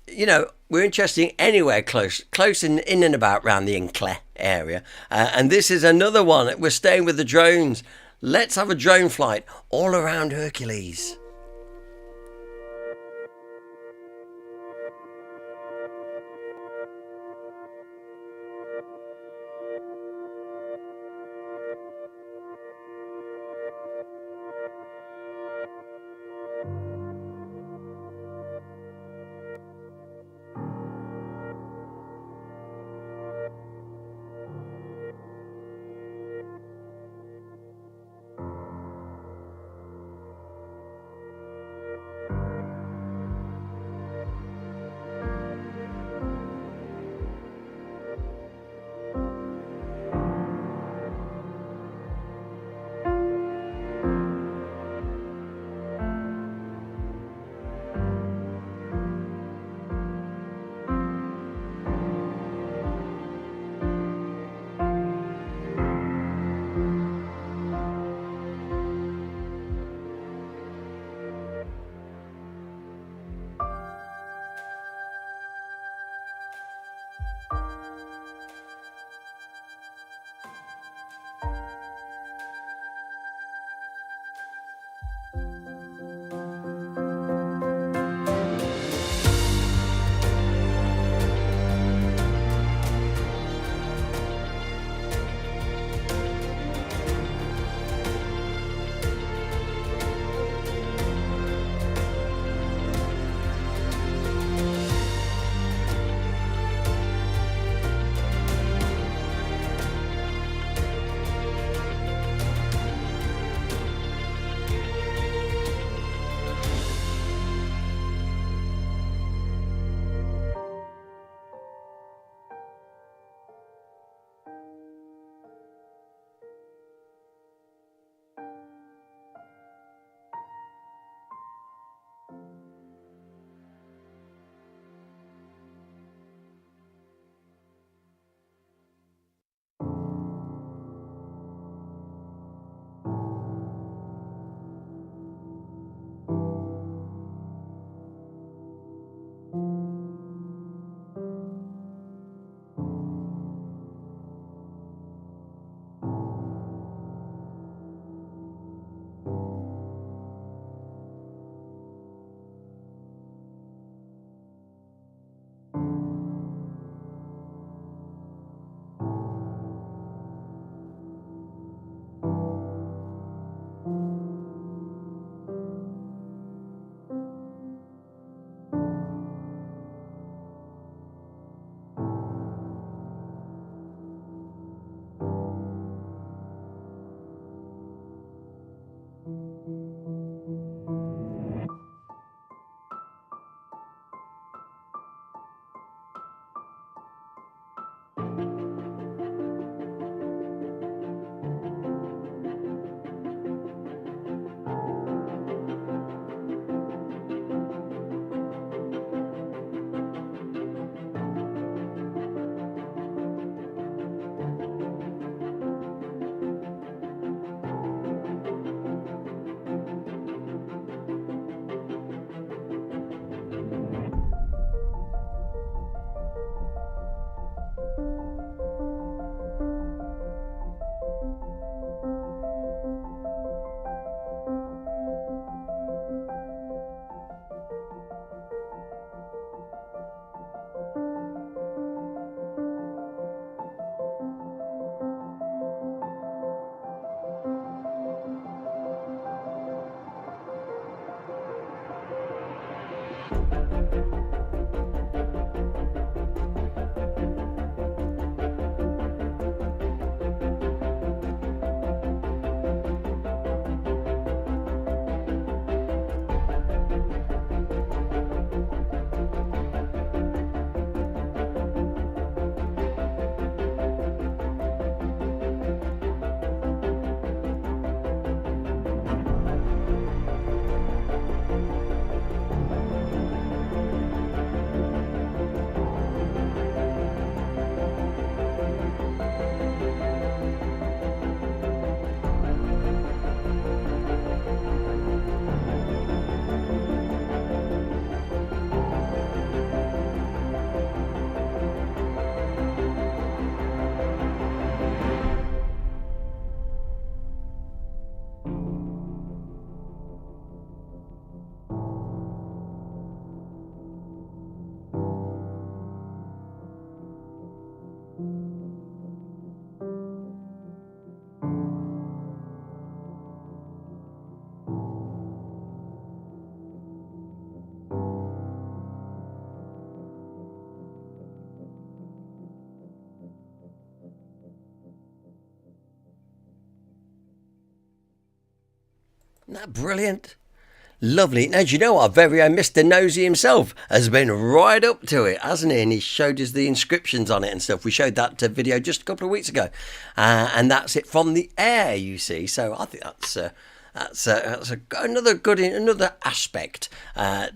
You know, we're interested in anywhere close in and about around the Hinckley area. And this is another one. We're staying with the drones. Let's have a drone flight all around Hercules. Isn't that brilliant? Lovely. Now, do you know our very own Mr. Nosy himself has been right up to it, hasn't he? And he showed us the inscriptions on it and stuff. We showed that video just a couple of weeks ago. And that's it from the air, you see. So I think another aspect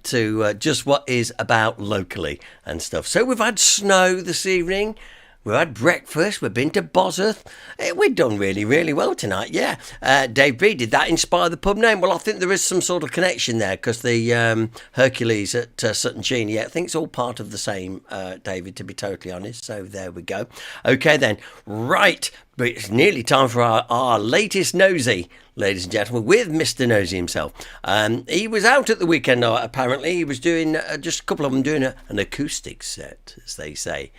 to just what is about locally and stuff. So we've had snow this evening. We've had breakfast. We've been to Bosworth. We've done really, really well tonight, yeah. Dave B, did that inspire the pub name? Well, I think there is some sort of connection there because the Hercules at Sutton Cheney, I think it's all part of the same, David, to be totally honest. So there we go. Okay, then. Right. But it's nearly time for our latest nosy, ladies and gentlemen, with Mr. Nosy himself. He was out at the weekend, apparently. He was doing, just a couple of them doing an acoustic set, as they say.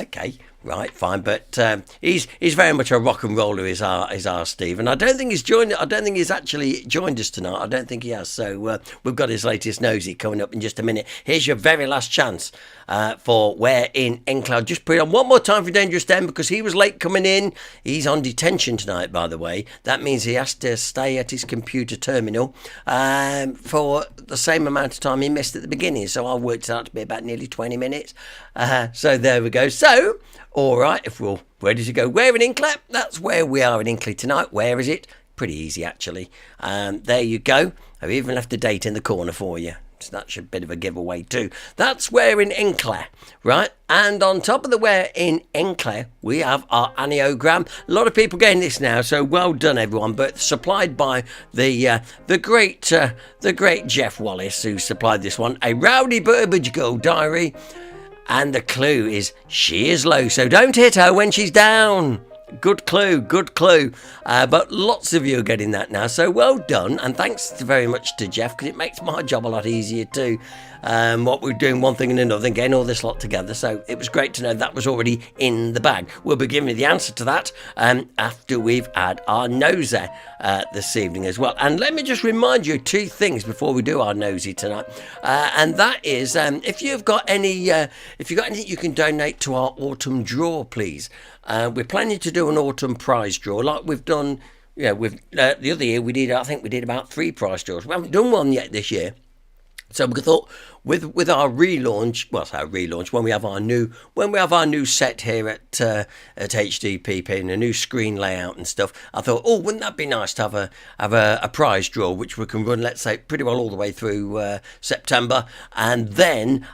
Okay, right, fine, but he's very much a rock and roller, is our Steve, and I don't think he's actually joined us tonight. I don't think he has. So we've got his latest nosy coming up in just a minute. Here's your very last chance for Where in Hinckley. I'll just put it on one more time for Dangerous Dan because he was late coming in. He's on detention tonight, by the way. That means he has to stay at his computer terminal for the same amount of time he missed at the beginning. So I worked it out to be about nearly 20 minutes. So there we go. So, all right, if we're ready to go where in Hinckley, that's where we are in Hinckley tonight. Where is it? Pretty easy, actually. There you go. I've even left a date in the corner for you. So that's a bit of a giveaway too. That's where in Hinckley, right? And on top of the where in Hinckley, we have our aniogram. A lot of people getting this now, so well done everyone. But supplied by the great Jeff Wallace, who supplied this one. A Rowdy Burbage Girl diary. And the clue is she is low, so don't hit her when she's down. Good clue, good clue. But lots of you are getting that now, so well done. And thanks very much to Jeff, because it makes my job a lot easier too. What we're doing one thing and another and getting all this lot together. So it was great to know that was already in the bag. We'll be giving you the answer to that after we've had our nosy this evening as well. And let me just remind you two things before we do our nosy tonight. And that is, if you've got anything you can donate to our autumn draw, please. We're planning to do an autumn prize draw like we've done. Yeah, the other year we did about 3 prize draws. We haven't done one yet this year. So we thought with our relaunch, when we have our new set here at HDPP and a new screen layout and stuff, I thought, wouldn't that be nice to have a prize draw which we can run, let's say, pretty well all the way through September, and then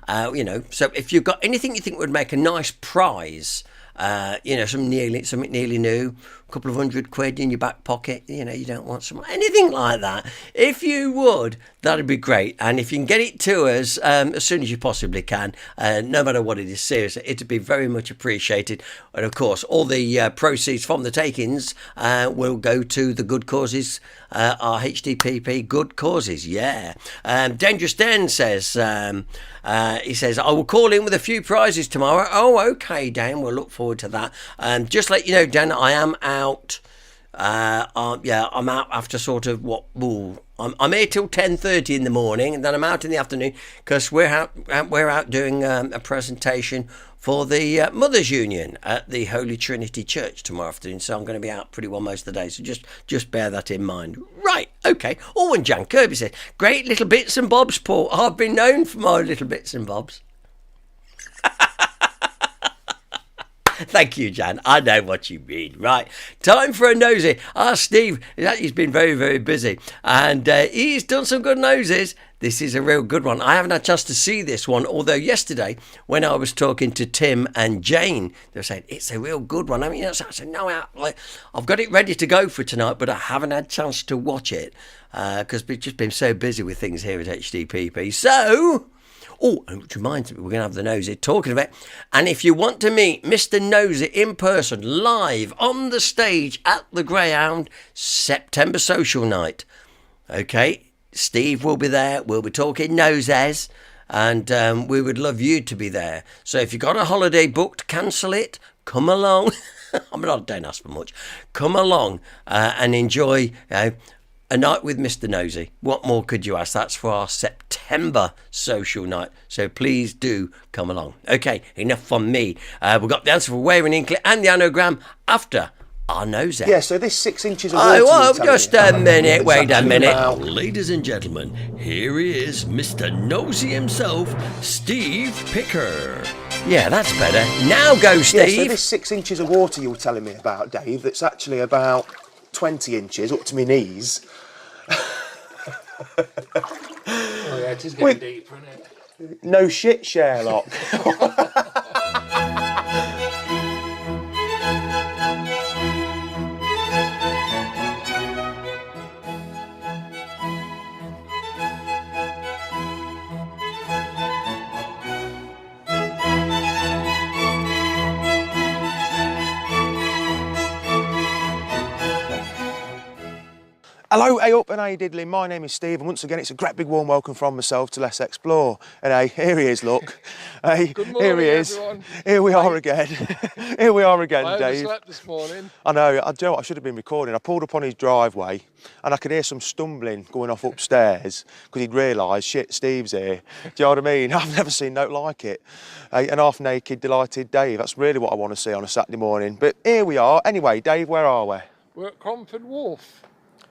so if you've got anything you think would make a nice prize. Something nearly new, a couple of £100 in your back pocket, you don't want anything like that. If you would, that'd be great. And if you can get it to us as soon as you possibly can, no matter what it is, seriously, it'd be very much appreciated. And of course, all the proceeds from the takings will go to the good causes, our HDPP good causes, yeah. Dangerous Dan says, he says, I will call in with a few prizes tomorrow. Oh, okay, Dan, we'll look forward to that. Just let you know, Dan, I am out. I'm out after sort of I'm here till 10:30 in the morning, and then I'm out in the afternoon because we're out doing a presentation for the Mothers Union at the Holy Trinity Church tomorrow afternoon. So I'm going to be out pretty well most of the day. So just bear that in mind. Right, okay. Oh, and Jan Kirby said, great little bits and bobs, Paul. I've been known for my little bits and bobs. Thank you, Jan. I know what you mean. Right. Time for a nosy. Steve, he's been very, very busy. And he's done some good noses. This is a real good one. I haven't had a chance to see this one, although yesterday when I was talking to Tim and Jane, they were saying, it's a real good one. I mean, I said, no, I've got it ready to go for tonight, but I haven't had a chance to watch it because we've just been so busy with things here at HDPP. So... which reminds me, we're going to have the Nosy talking about it. And if you want to meet Mr. Nosy in person, live on the stage at the Greyhound, September social night. Okay, Steve will be there. We'll be talking noses. And we would love you to be there. So if you've got a holiday booked, cancel it. Come along. Don't ask for much. Come along and enjoy... a night with Mr. Nosy. What more could you ask? That's for our September social night. So please do come along. Okay, enough from me. We've got the answer for where in Hinckley and the anagram after our nosy. Yeah, so this 6 inches of Oh, water. well, you're telling just me a about, minute, it's wait a actually minute. about- Ladies and gentlemen, here he is, Mr. Nosy himself, Steve Picker. Yeah, that's better. Now go, Steve. Yeah, so this 6 inches of water you were telling me about, Dave, that's actually about 20 inches up to my knees. Oh yeah, it is getting deeper, isn't it? No shit, Sherlock. Hello, hey up and hey diddly, my name is Steve and once again it's a great big warm welcome from myself to Let's Explore. And hey, here he is, look. Hey, Good morning, here he is. everyone. Here we are again. Here we are again, I Dave. overslept this morning. I know, do you know what, I should have been recording. I pulled up on his driveway and I could hear some stumbling going off upstairs because he'd realised, shit, Steve's here. Do you know what I mean? I've never seen nothing like it. An half-naked, delighted Dave. That's really what I want to see on a Saturday morning. But here we are. Anyway, Dave, where are we? We're at Cromford Wharf,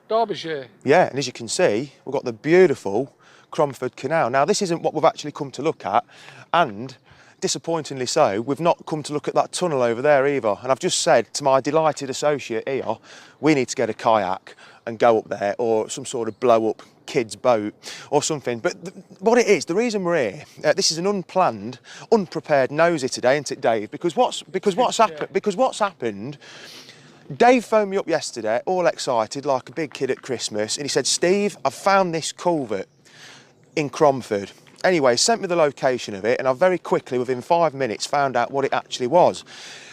Derbyshire. Yeah, and as you can see, we've got the beautiful Cromford Canal. Now, this isn't what we've actually come to look at, and disappointingly so, we've not come to look at that tunnel over there either. And I've just said to my delighted associate here, we need to get a kayak and go up there, or some sort of blow-up kid's boat or something. But what it is, the reason we're here, this is an unplanned, unprepared nosy today, isn't it, Dave? Because what's happened. Dave phoned me up yesterday, all excited, like a big kid at Christmas, and he said, Steve, I've found this culvert in Cromford. Anyway, he sent me the location of it, and I very quickly, within 5 minutes, found out what it actually was.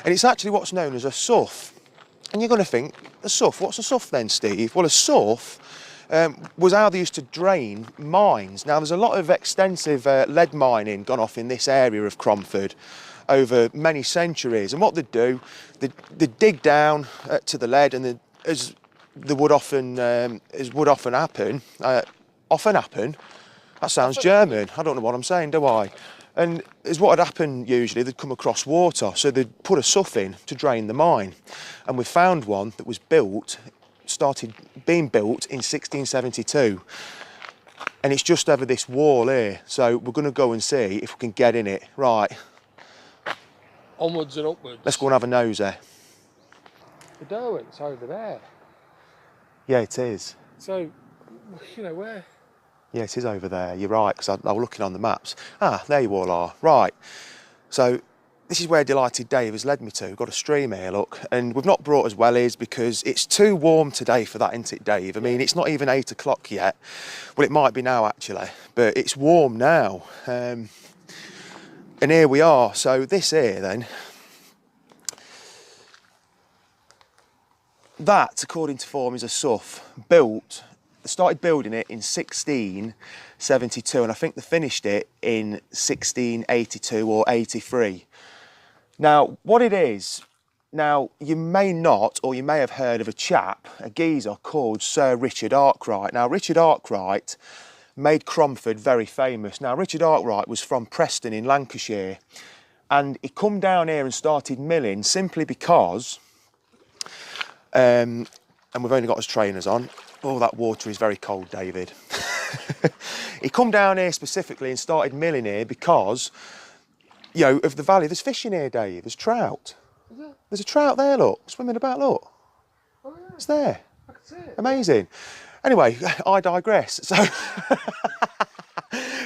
And it's actually what's known as a sough. And you're going to think, a sough, what's a sough then, Steve? Well, a sough was how they used to drain mines. Now, there's a lot of extensive lead mining gone off in this area of Cromford over many centuries, and what they'd do, they'd dig down to the lead, and as would often happen, that sounds German, I don't know what I'm saying, do I? And as what had happened usually, they'd come across water, so they'd put a sough in to drain the mine, and we found one that was started being built in 1672, and it's just over this wall here, so we're going to go and see if we can get in it. Right. Onwards and upwards. Let's go and have a nosy. The Derwent's over there. Yeah, it is. So, you know where? Yeah, it is over there. You're right, because I was looking on the maps. Ah, there you all are. Right. So this is where Delighted Dave has led me to. We've got a stream here, look. And we've not brought us wellies because it's too warm today for that, isn't it, Dave? I mean, it's not even 8 o'clock yet. Well, it might be now, actually. But it's warm now. And here we are. So this here, then, that, according to form, is a sough built. They started building it in 1672, and I think they finished it in 1682 or 83. Now, what it is, now you may not, or you may have heard of a chap, a geezer called Sir Richard Arkwright. Now, Richard Arkwright made Cromford very famous. Now, Richard Arkwright was from Preston in Lancashire, and he come down here and started milling simply because, and we've only got his trainers on. Oh, that water is very cold, David. He come down here specifically and started milling here because, you know, of the valley. There's fish in here, Dave. There's trout. There's a trout there, look, swimming about, look. Oh, yeah. It's there. I can see it. Amazing. Anyway, I digress.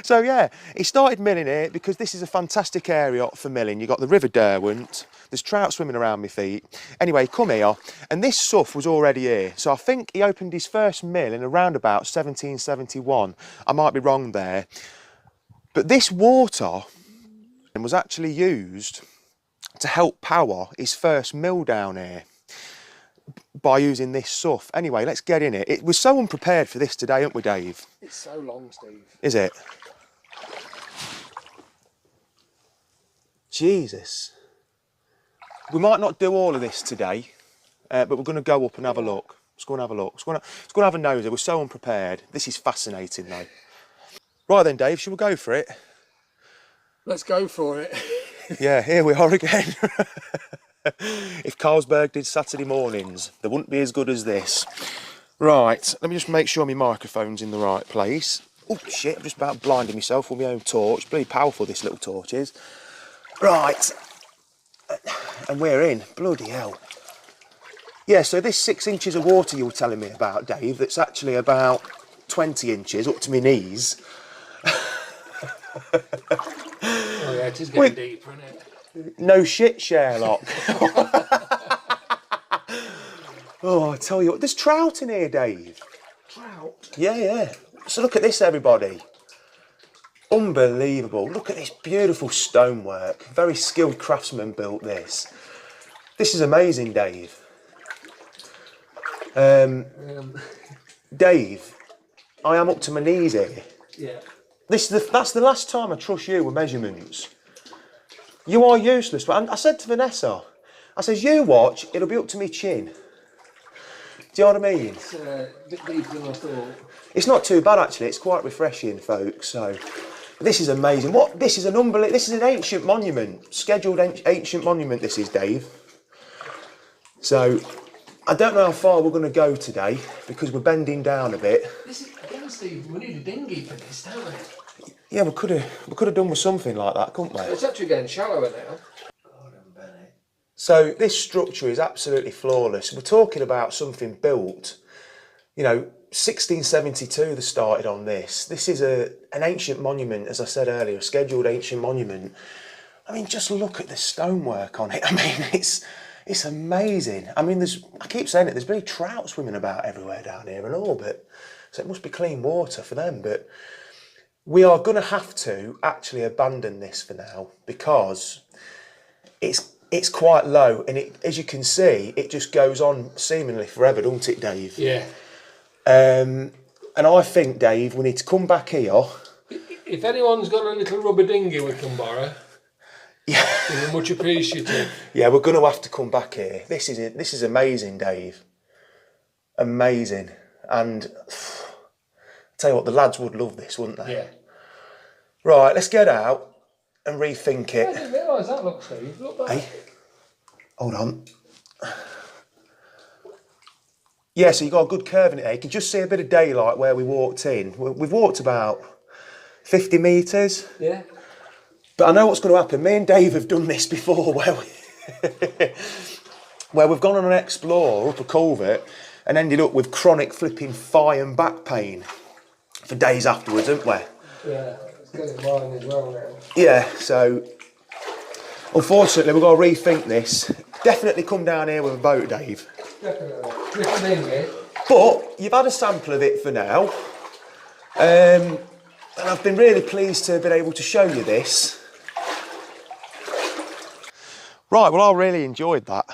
So yeah, he started milling here because this is a fantastic area for milling. You've got the River Derwent, there's trout swimming around my feet. Anyway, come here, and this sough was already here. So I think he opened his first mill in around about 1771. I might be wrong there. But this water was actually used to help power his first mill down here by using this sough. Anyway, let's get in it. It was so unprepared for this today, aren't we, Dave? It's so long, Steve. Is it? Jesus. We might not do all of this today, but we're going to go up and have a look. Let's go and have a look. Let's go and have a nosy. We're so unprepared. This is fascinating, though. Right then, Dave, shall we go for it? Let's go for it. Yeah, here we are again. If Carlsberg did Saturday mornings, they wouldn't be as good as this. Right, let me just make sure my microphone's in the right place. Oh shit, I'm just about blinding myself with my own torch. Bloody powerful this little torch is. Right, and we're in. Bloody hell. Yeah, so this 6 inches of water you were telling me about, Dave, that's actually about 20 inches up to my knees. Oh yeah, it is getting deeper, isn't it? No shit, Sherlock. Oh, I tell you what, there's trout in here, Dave. Trout? Yeah, yeah. So look at this, everybody. Unbelievable. Look at this beautiful stonework. Very skilled craftsman built this. This is amazing, Dave. Dave, I am up to my knees here. Yeah. That's the last time I trust you with measurements. You are useless. I said to Vanessa, I says, you watch, it'll be up to me chin. Do you know what I mean? It's a bit deeper than I thought. It's not too bad actually. It's quite refreshing, folks. So this is amazing. This is an ancient monument, scheduled ancient monument. This is, Dave. So I don't know how far we're going to go today because we're bending down a bit. This is again, Steve. We need a dinghy for this, don't we? Yeah, we could have done with something like that, couldn't we? It's actually getting shallower now. So this structure is absolutely flawless. We're talking about something built, you know, 1672 they started on this. This is an ancient monument, as I said earlier, a scheduled ancient monument. I mean, just look at the stonework on it. I mean, it's amazing. I mean, I keep saying it, there's bloody trout swimming about everywhere down here and all, but so it must be clean water for them. But we are going to have to actually abandon this for now because it's quite low, and as you can see, it just goes on seemingly forever, doesn't it, Dave? Yeah. And I think, Dave, we need to come back here. If anyone's got a little rubber dinghy we can borrow, yeah, we're much appreciative. Yeah, we're going to have to come back here. This is amazing, Dave. Amazing. And tell you what, the lads would love this, wouldn't they? Yeah. Right, let's get out and rethink it. I didn't realise that looked, Steve. Look back. Hey, hold on. Yeah, so you got a good curve in it here. You can just see a bit of daylight where we walked in. We've walked about 50 metres. Yeah. But I know what's going to happen. Me and Dave have done this before where we've gone on an explore up a culvert and ended up with chronic flipping thigh and back pain for days afterwards, haven't we? Yeah, it's getting mine as well now. Yeah, so unfortunately we've got to rethink this. Definitely come down here with a boat, Dave. Definitely. But you've had a sample of it for now. And I've been really pleased to have been able to show you this. Right, well, I really enjoyed that.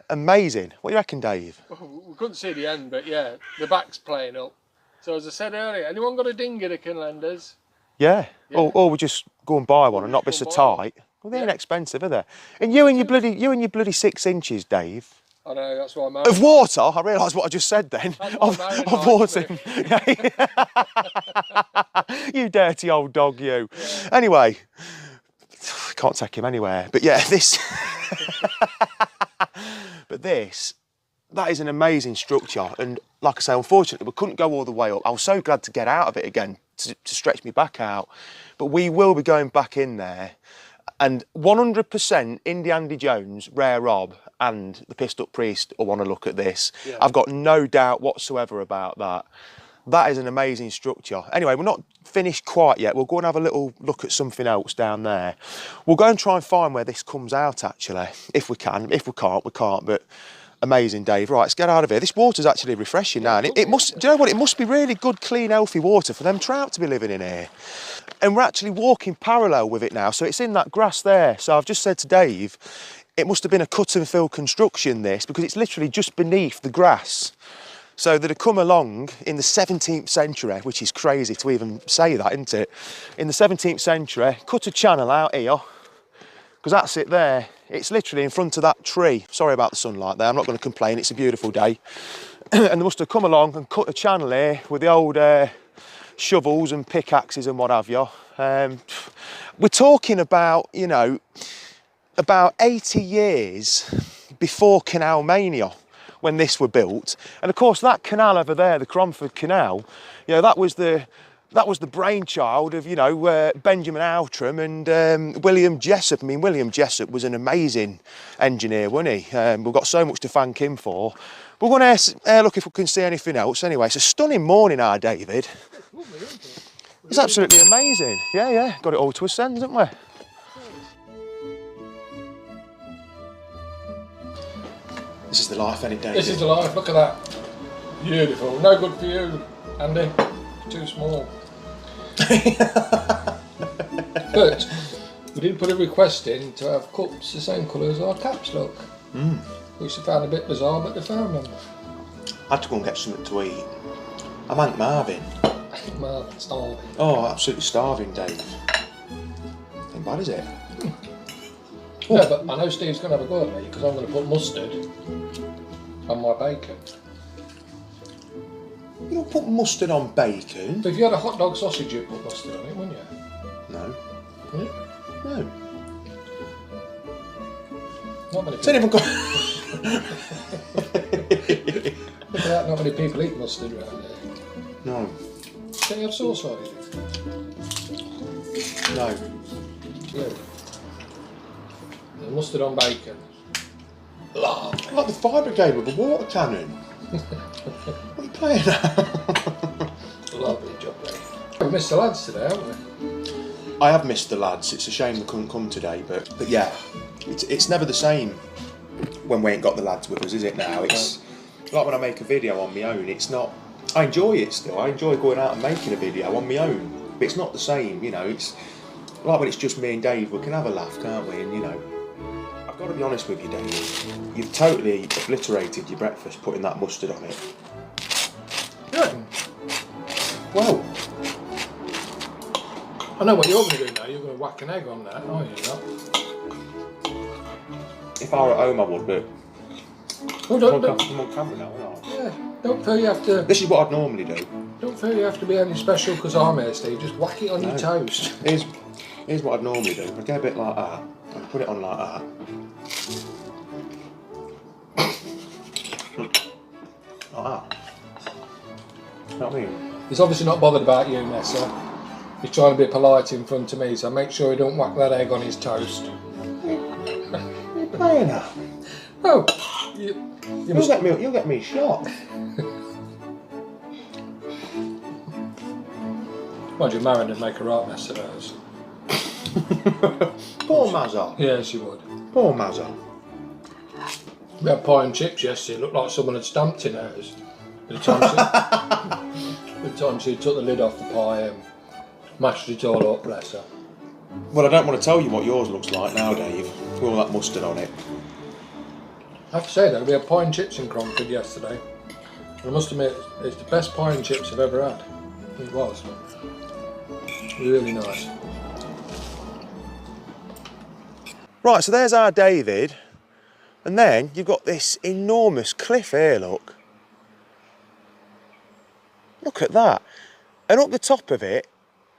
Amazing. What do you reckon, Dave? We couldn't see the end, but yeah, the back's playing up. So as I said earlier, anyone got a dinghy that can lend us? Yeah. Or we just go and buy one and not be so tight. Well, they ain't expensive, are they? And you and your bloody 6 inches, Dave. I know, that's why I'm married. Of water? I realise what I just said then. Of water. You dirty old dog, you. Yeah. Anyway, can't take him anywhere. But yeah, this. But that is an amazing structure. And like I say, unfortunately, we couldn't go all the way up. I was so glad to get out of it again, to stretch me back out. But we will be going back in there. And 100% Indy Andy Jones, Rare Rob, and the Pissed Up Priest will want to look at this. Yeah. I've got no doubt whatsoever about that. That is an amazing structure. Anyway, we're not finished quite yet. We'll go and have a little look at something else down there. We'll go and try and find where this comes out, actually, if we can. If we can't, we can't. But amazing, Dave. Right, let's get out of here. This water's actually refreshing now. And it must, do you know what? It must be really good, clean, healthy water for them trout to be living in here. And we're actually walking parallel with it now. So it's in that grass there. So I've just said to Dave, it must have been a cut and fill construction, this, because it's literally just beneath the grass. So they'd have come along in the 17th century, which is crazy to even say that, isn't it? In the 17th century, cut a channel out here, because that's it there. It's literally in front of that tree. Sorry about the sunlight there, I'm not going to complain, it's a beautiful day. And they must have come along and cut a channel here with the old shovels and pickaxes and what have you. We're talking about, you know, about 80 years before Canal Mania, when this were built. And of course that canal over there, the Cromford Canal, you know, that was the brainchild of, you know, Benjamin Outram and William Jessup. I mean, William Jessup was an amazing engineer, wasn't he? We've got so much to thank him for. We're going to look if we can see anything else. Anyway, it's a stunning morning, our David. It's absolutely amazing. Yeah, yeah, got it all to ascend, haven't we? This is the life, ain't it, David? This is the life, look at that. Beautiful. No good for you, Andy. Too small. But we did put a request in to have cups the same colour as our caps, look. Which I found a bit bizarre, but they found them. I had to go and get something to eat. I'm Aunt Marvin. Marvin, starving. Oh, absolutely starving, Dave. Ain't bad, is it? Yeah, but I know Steve's going to have a go at me because I'm going to put mustard on my bacon. You don't put mustard on bacon. But if you had a hot dog sausage, you'd put mustard on it, wouldn't you? No. Yeah. No. Not many It's not even got... Look at that, not many people eat mustard around there. No. Don't you have sauce on it? No. Yeah. Mustard on bacon. Lovely. Like the fire brigade with a water cannon. What are you playing at? Lovely job, Dave. We've missed the lads today, haven't we? I have missed the lads. It's a shame they couldn't come today, but yeah, it's never the same when we ain't got the lads with us, is it now? It's like when I make a video on my own, it's not... I enjoy it still. I enjoy going out and making a video on my own, but it's not the same, you know. It's like when it's just me and Dave, we can have a laugh, can't we? And, you know, I've got to be honest with you, Dave, you've totally obliterated your breakfast putting that mustard on it. Yeah. Well, I know what you're going to do now. You're going to whack an egg on that, aren't you? if I were at home, I would, but Well, I'm on camera now, aren't I? Yeah, don't feel you have to... This is what I'd normally do. Don't feel you have to be any special because I'm here, Steve. Just whack it on your toast. Here's what I'd normally do. I'd get a bit like that and put it on like that. Like that. You know what I mean? He's obviously not bothered about you, Nessa. He's trying to be polite in front of me, so make sure he don't whack that egg on his toast. You're playing that. Oh, you'll get me shot. Mind you, Marion would make a right mess of those. Poor Mazza. Yeah, she would. Poor Mazza. We had pie and chips yesterday. It looked like someone had stamped in hers. By the time she took the lid off the pie and mashed it all up, bless her. Well, I don't want to tell you what yours looks like now, Dave, with all that mustard on it. I have to say though, we had pie and chips in Cromford yesterday. And I must admit, it's the best pie and chips I've ever had. It was. Really nice. Right, so there's our David. And then you've got this enormous cliff here, look. Look at that. And up the top of it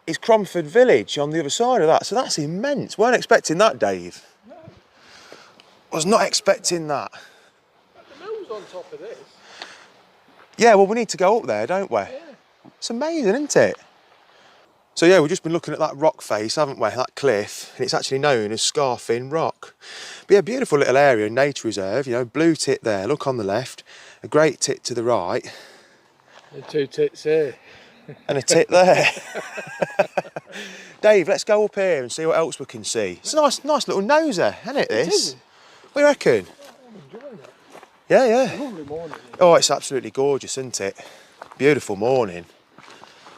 is Cromford Village on the other side of that. So that's immense. Weren't expecting that, Dave. No. Was not expecting that. The mill's on top of this. Yeah, well, we need to go up there, don't we? Yeah. It's amazing, isn't it? So yeah, we've just been looking at that rock face, haven't we? That cliff, and it's actually known as Scarfin Rock. But yeah, beautiful little area, nature reserve, you know, blue tit there, look on the left, a great tit to the right. The two tits here. And a tit there. Dave, let's go up here and see what else we can see. It's a nice little noser, isn't it, this? It is. What do you reckon? I'm enjoying it. Yeah, yeah. Lovely morning. Oh, it's absolutely gorgeous, isn't it? Beautiful morning.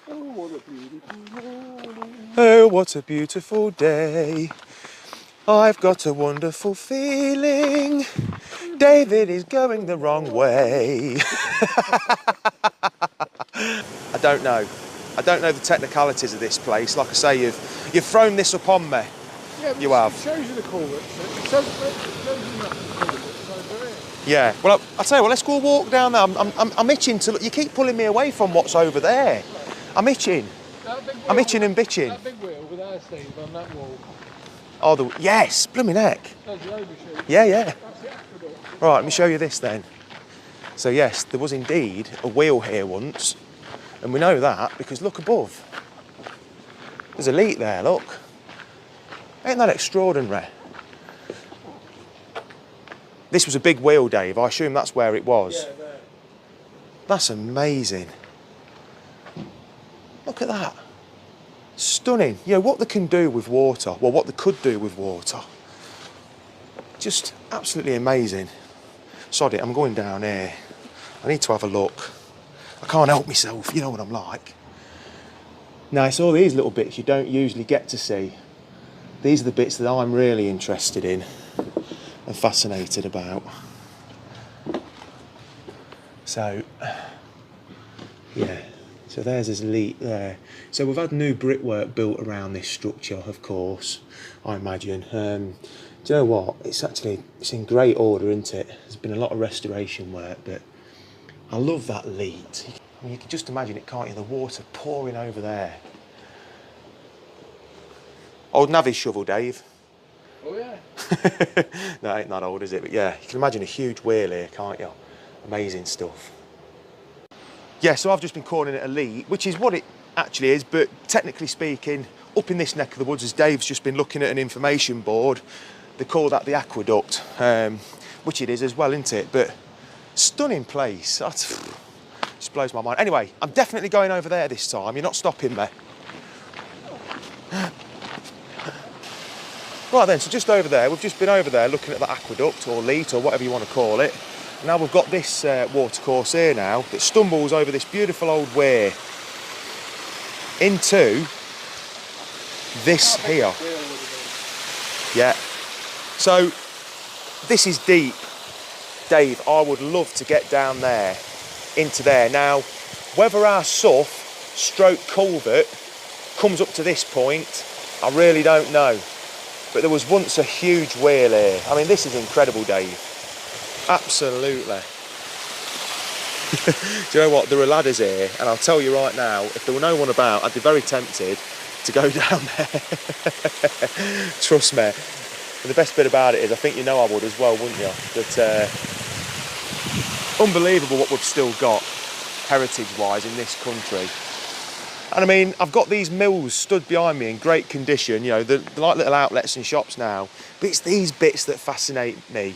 Oh, what a beautiful morning. Oh, what a beautiful day. I've got a wonderful feeling. David is going the wrong way. I don't know. I don't know the technicalities of this place. Like I say, you've thrown this upon me. Yeah, you have. It shows you the culverts. It shows you the culverts over here. Yeah. Well, I'll tell you what. Let's go walk down there. I'm itching to look. You keep pulling me away from what's over there. I'm itching. I'm itching and bitching. That big wheel with our Steve on that wall. Oh, yes, blooming heck. Yeah, yeah. Right, let me show you this then. So yes, there was indeed a wheel here once, and we know that because look above. There's a leak there, look. Ain't that extraordinary? This was a big wheel, Dave. I assume that's where it was. Yeah, there. That's amazing. Look at that. Stunning. You know, what they can do with water, well, what they could do with water. Just absolutely amazing. Sod it, I'm going down here. I need to have a look. I can't help myself, you know what I'm like. Now, it's all these little bits you don't usually get to see. These are the bits that I'm really interested in and fascinated about. So, yeah. So there's his leak there. So we've had new brickwork built around this structure, of course, I imagine. Do you know what? It's in great order, isn't it? There's been a lot of restoration work, but I love that leak. I mean, you can just imagine it, can't you? The water pouring over there. Old Navy's shovel, Dave. Oh, yeah. No, it ain't that old, is it? But yeah, you can imagine a huge wheel here, can't you? Amazing stuff. Yeah, so I've just been calling it a leak, which is what it actually is, but technically speaking, up in this neck of the woods, as Dave's just been looking at an information board, they call that the aqueduct, which it is as well, isn't it? But stunning place. That's, just blows my mind. Anyway, I'm definitely going over there this time. You're not stopping me. Right then, so just over there, we've just been over there looking at the aqueduct or leat or whatever you want to call it. Now we've got this watercourse here now that stumbles over this beautiful old weir into this here. Yeah. So this is deep. Dave, I would love to get down there, into there. Now, whether our sough stroke culvert comes up to this point, I really don't know. But there was once a huge wheel here. I mean, this is incredible, Dave. Absolutely. Do you know what? There are ladders here, and I'll tell you right now, if there were no one about, I'd be very tempted to go down there. Trust me. And the best bit about it is, I think you know I would as well, wouldn't you? But unbelievable what we've still got, heritage-wise, in this country. And I mean, I've got these mills stood behind me in great condition, you know, they're like little outlets and shops now. But it's these bits that fascinate me.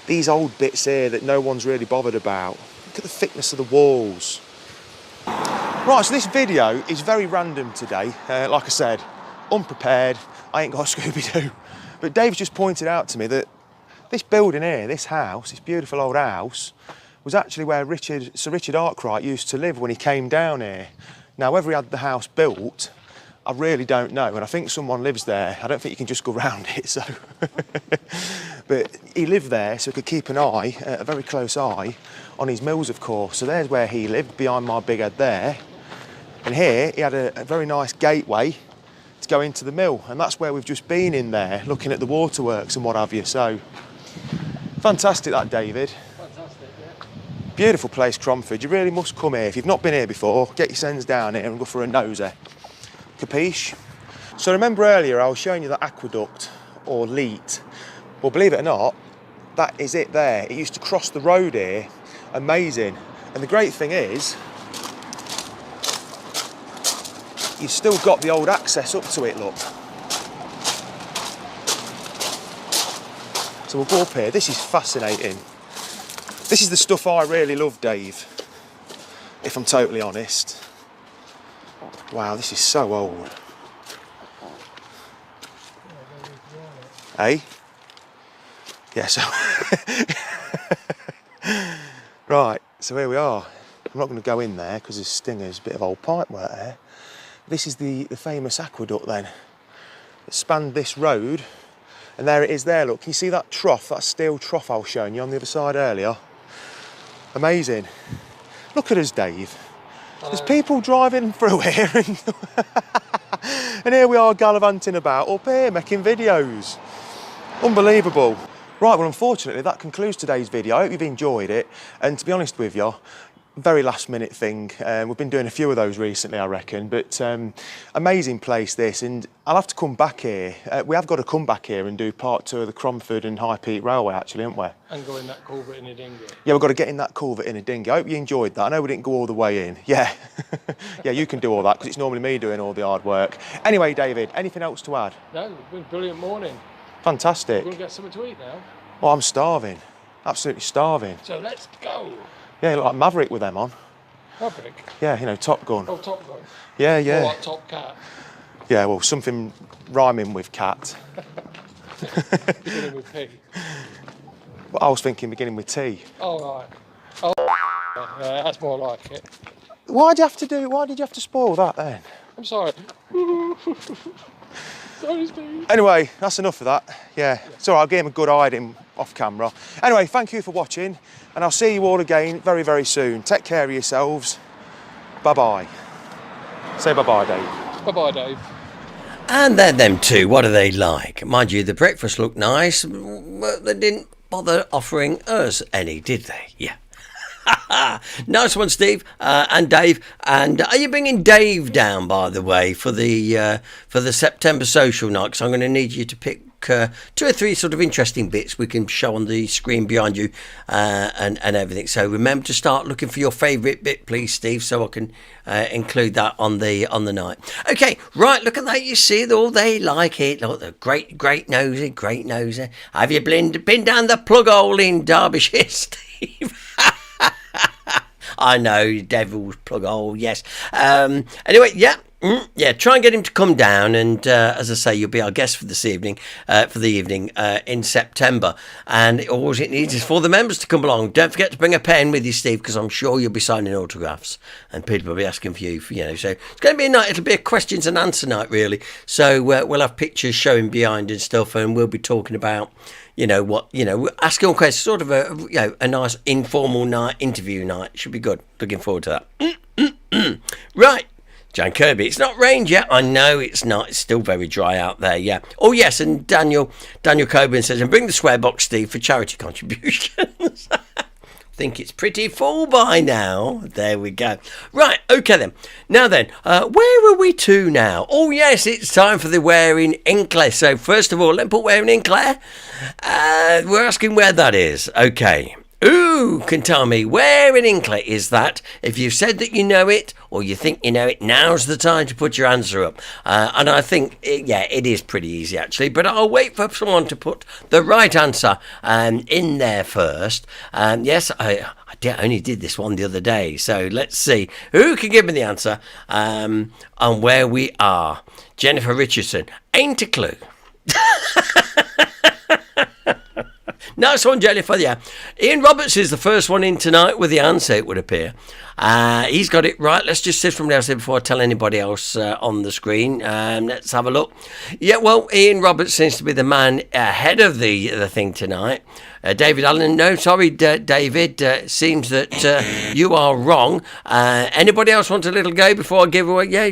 These old bits here that no one's really bothered about. Look at the thickness of the walls. Right, so this video is very random today. Like I said, unprepared. I ain't got a Scooby-Doo. But Dave's just pointed out to me that this building here, this house, this beautiful old house, was actually where Sir Richard Arkwright used to live when he came down here. Now, whether he had the house built, I really don't know. And I think someone lives there. I don't think you can just go round it, so. But he lived there so he could keep an eye, a very close eye, on his mills, of course. So there's where he lived, behind my big head there. And here, he had a very nice gateway to go into the mill. And that's where we've just been in there, looking at the waterworks and what have you. So, fantastic that, David. Beautiful place, Cromford. You really must come here. If you've not been here before, get your sends down here and go for a nosy. Capiche? So remember earlier I was showing you the aqueduct, or leat. Well, believe it or not, that is it there. It used to cross the road here. Amazing. And the great thing is, you've still got the old access up to it, look. So we'll go up here. This is fascinating. This is the stuff I really love, Dave, if I'm totally honest. Wow, this is so old. Hey? Yeah, so... Right, so here we are. I'm not going to go in there because there's stingers, a bit of old pipe work there. This is the famous aqueduct then. It spanned this road, and there it is there, look. Can you see that trough, that steel trough I was showing you on the other side earlier? Amazing. Look at us, Dave. There's people driving through here and here we are gallivanting about up here making videos. Unbelievable. Right, well, unfortunately, that concludes today's video. I hope you've enjoyed it. And to be honest with you, very last minute thing. We've been doing a few of those recently, I reckon, but amazing place this, and I'll have to come back here. We have got to come back here and do part 2 of the Cromford and High Peak Railway actually, haven't we? And go in that culvert in a dinghy. Yeah, we've got to get in that culvert in a dinghy. I hope you enjoyed that. I know we didn't go all the way in. Yeah, yeah, you can do all that because it's normally me doing all the hard work. Anyway, David, anything else to add? No, it's been a brilliant morning. Fantastic. We're going to get something to eat now. Oh, I'm starving. Absolutely starving. So let's go. Yeah, look like Maverick with them on. Maverick? Yeah, you know, Top Gun. Oh, Top Gun. Yeah, yeah. Or like Top Cat. Yeah, well, something rhyming with cat. Beginning with P. But I was thinking beginning with T. Oh, right. Oh, yeah, that's more like it. Why did you have to spoil that then? I'm sorry. Sorry, Steve. Anyway, that's enough of that. Yeah, it's all right, I'll give him a good hiding off camera. Anyway, thank you for watching, and I'll see you all again very, very soon. Take care of yourselves. Bye-bye. Say bye-bye, Dave. Bye-bye, Dave. And they're them two. What are they like? Mind you, the breakfast looked nice, but they didn't bother offering us any, did they? Yeah. Nice one, Steve and Dave. And are you bringing Dave down, by the way, for the September social night? Because I'm going to need you to pick 2 or 3 sort of interesting bits we can show on the screen behind you and everything. So remember to start looking for your favourite bit, please, Steve, so I can include that on the night. Okay, right, look at that. You see, they like it. Look, the great nosy. Have you been down the plug hole in Derbyshire, Steve? I know, devil's plug hole, yes. Anyway, yeah, try and get him to come down, and as I say, you'll be our guest for this evening, in September. And all it needs is for the members to come along. Don't forget to bring a pen with you, Steve, because I'm sure you'll be signing autographs, and people will be asking for you. So it's going to be a night. It'll be a questions and answer night, really. So we'll have pictures showing behind and stuff, and we'll be talking about. Asking all questions, sort of a nice informal night, interview night. Should be good. Looking forward to that. Right, Jan Kirby. It's not rained yet. I know it's not. It's still very dry out there. Yeah. Oh yes, and Daniel Coburn says, and bring the square box, Steve, for charity contributions. Think it's pretty full by now. There we go. Right, okay then. Now then, where are we to now? Oh yes, it's time for the Where in Hinckley. So first of all, let's put Where in Hinckley. We're asking where that is. Okay. Ooh, can tell me where in Hinckley is that? If you've said that you know it, or you think you know it, now's the time to put your answer up. And I think, it is pretty easy actually, but I'll wait for someone to put the right answer in there first. Yes, I only did this one the other day, so let's see who can give me the answer on where we are. Jennifer Richardson, ain't a clue. Nice one, Jennifer, yeah. Ian Roberts is the first one in tonight with the answer, it would appear. He's got it right. Let's just sit from downstairs before I tell anybody else on the screen. Let's have a look. Yeah, well, Ian Roberts seems to be the man ahead of the thing tonight. David Allen, no, sorry, David. Seems that you are wrong. Anybody else want a little go before I give away? Yeah,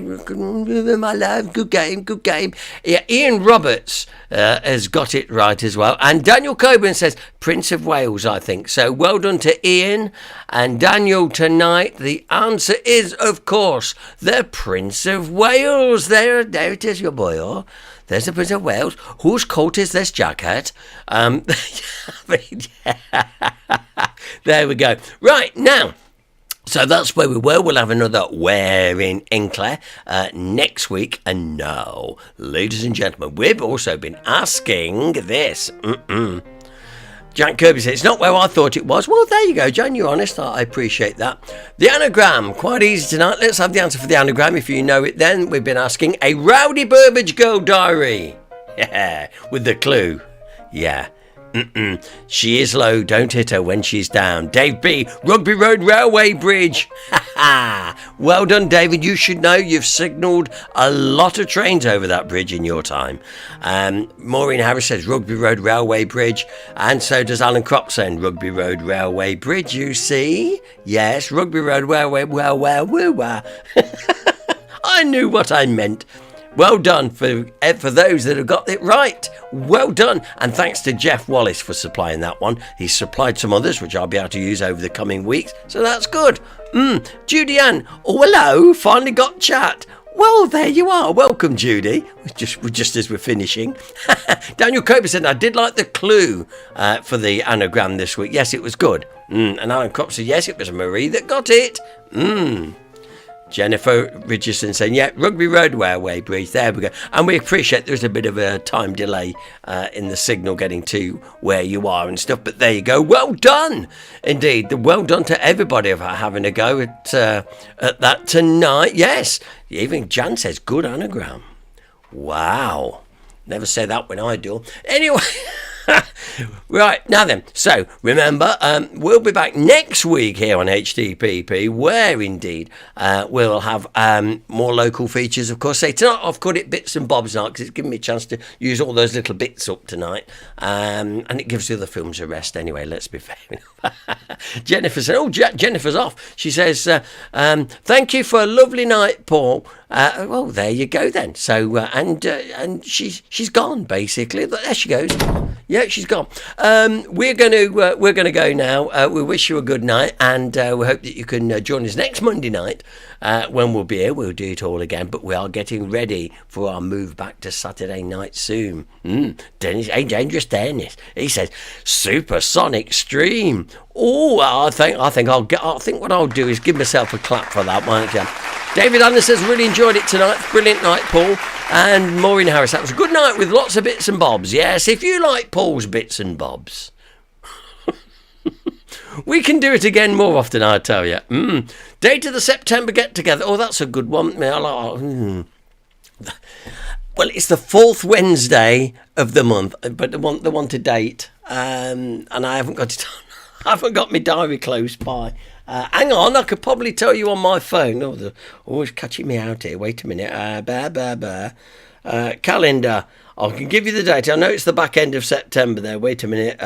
my love, good game. Yeah, Ian Roberts has got it right as well. And Daniel Coburn says Prince of Wales, I think. So well done to Ian and Daniel tonight. The answer is, of course, the Prince of Wales. There it is, your boy. Oh. There's the Prince of Wales. Whose coat is this jacket? There we go. Right, now, so that's where we were. We'll have another Where in Hinckley next week. And now, ladies and gentlemen, we've also been asking this. Jack Kirby says, it's not where I thought it was. Well, there you go, Jan, you're honest. I appreciate that. The anagram, quite easy tonight. Let's have the answer for the anagram. If you know it then, we've been asking a Rowdy Burbage Girl Diary. Yeah, with the clue. Yeah. She is low, don't hit her when she's down. Dave B, Rugby Road Railway Bridge. Well done, David. You should know you've signalled a lot of trains over that bridge in your time. Maureen Harris says Rugby Road Railway Bridge, and so does Alan Crop saying Rugby Road Railway Bridge, you see. Yes, Rugby Road Railway, well. I knew what I meant. Well done for those that have got it right. Well done. And thanks to Jeff Wallace for supplying that one. He's supplied some others, which I'll be able to use over the coming weeks. So that's good. Judy Ann. Oh, hello. Finally got chat. Well, there you are. Welcome, Judy. Just as we're finishing. Daniel Coper said, I did like the clue for the anagram this week. Yes, it was good. And Alan Crop said, yes, it was Marie that got it. Jennifer Richardson saying, yeah, Rugby Road Railway Bridge. There we go. And we appreciate there's a bit of a time delay in the signal getting to where you are and stuff. But there you go. Well done. Indeed. Well done to everybody for having a go at that tonight. Yes. Even Jan says, good anagram. Wow. Never say that when I do. Anyway. Right, now then, so remember, we'll be back next week here on HDPP, where indeed we'll have more local features, of course. Say tonight I've cut it bits and bobs now because it's given me a chance to use all those little bits up tonight, and it gives the other films a rest anyway, let's be fair. Jennifer said, oh, Jennifer's off. She says, thank you for a lovely night, Paul. Well, there you go then. So, and she's gone, basically. There she goes. Yeah, she's gone. We're going to go now. We wish you a good night, and we hope that you can join us next Monday night when we'll be here. We'll do it all again, but we are getting ready for our move back to Saturday night soon. Dennis, hey, Dangerous Dennis, he says supersonic stream. Oh, I think what I'll do is give myself a clap for that, won't you? David Anderson says, really enjoyed it tonight. Brilliant night, Paul. And Maureen Harris, that was a good night with lots of bits and bobs. Yes, if you like Paul's bits and bobs. We can do it again more often, I tell you. Date of the September get-together. Oh, that's a good one. Well, it's the 4th Wednesday of the month, but they want a date. And I haven't got it. I haven't got my diary close by. Hang on, I could probably tell you on my phone. Oh, they're always catching me out here. Wait a minute. Calendar. I can give you the date. I know it's the back end of September there. Wait a minute.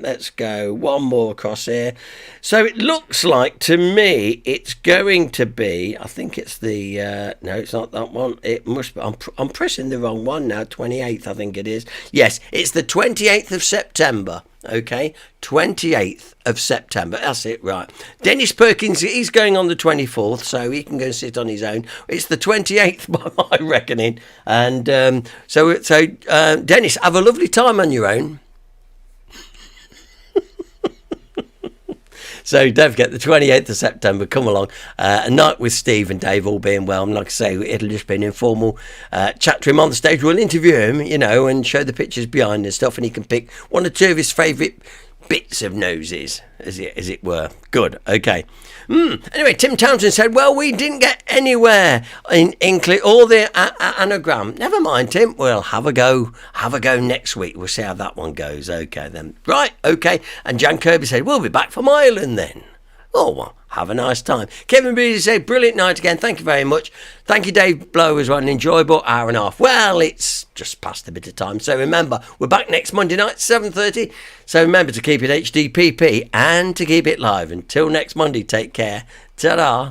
Let's go one more across here. So it looks like to me it's going to be, I think it's the, no, it's not that one. It must be, I'm pressing the wrong one now. 28th, I think it is. Yes, it's the 28th of September. Okay, 28th of September. That's it, right. Dennis Perkins, he's going on the 24th, so he can go and sit on his own. It's the 28th by my reckoning. And so Dennis, have a lovely time on your own. So don't forget, the 28th of September, come along. A night with Steve and Dave, all being well. And like I say, it'll just be an informal chat to him on the stage. We'll interview him, and show the pictures behind and stuff. And he can pick one or two of his favourite bits of noses, as it were. Good, okay. Anyway, Tim Townsend said, well, we didn't get anywhere in Hinckley or the anagram. Never mind, Tim. We'll have a go next week. We'll see how that one goes. Okay, then. Right, okay. And Jan Kirby said, we'll be back from Ireland then. Oh, well, have a nice time. Kevin Beasley said, brilliant night again. Thank you very much. Thank you, Dave Blow, as well. An enjoyable hour and a half. Well, it's just past a bit of time. So remember, we're back next Monday night, 7:30. So remember to keep it HDPP and to keep it live. Until next Monday, take care. Ta-da.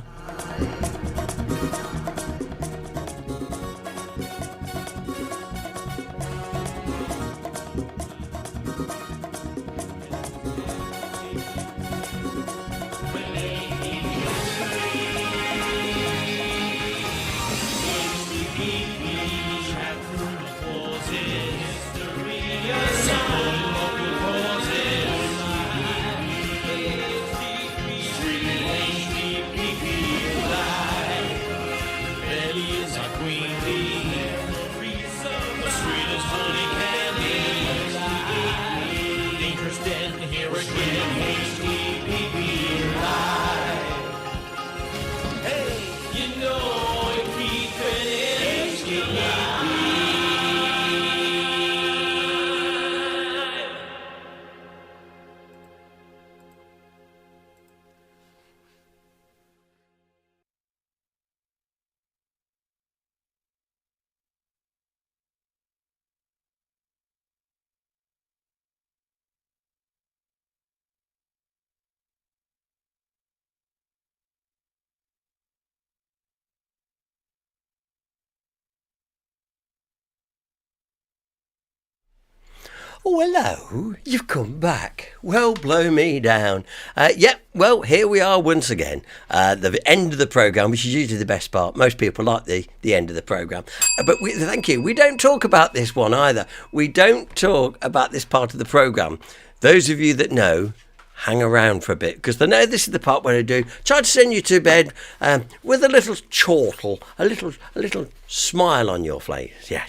Oh, hello. You've come back. Well, blow me down. Well, here we are once again. The end of the programme, which is usually the best part. Most people like the end of the programme. But thank you. We don't talk about this one either. We don't talk about this part of the programme. Those of you that know, hang around for a bit, because I know this is the part where I do try to send you to bed with a little chortle, a little smile on your face. Yeah.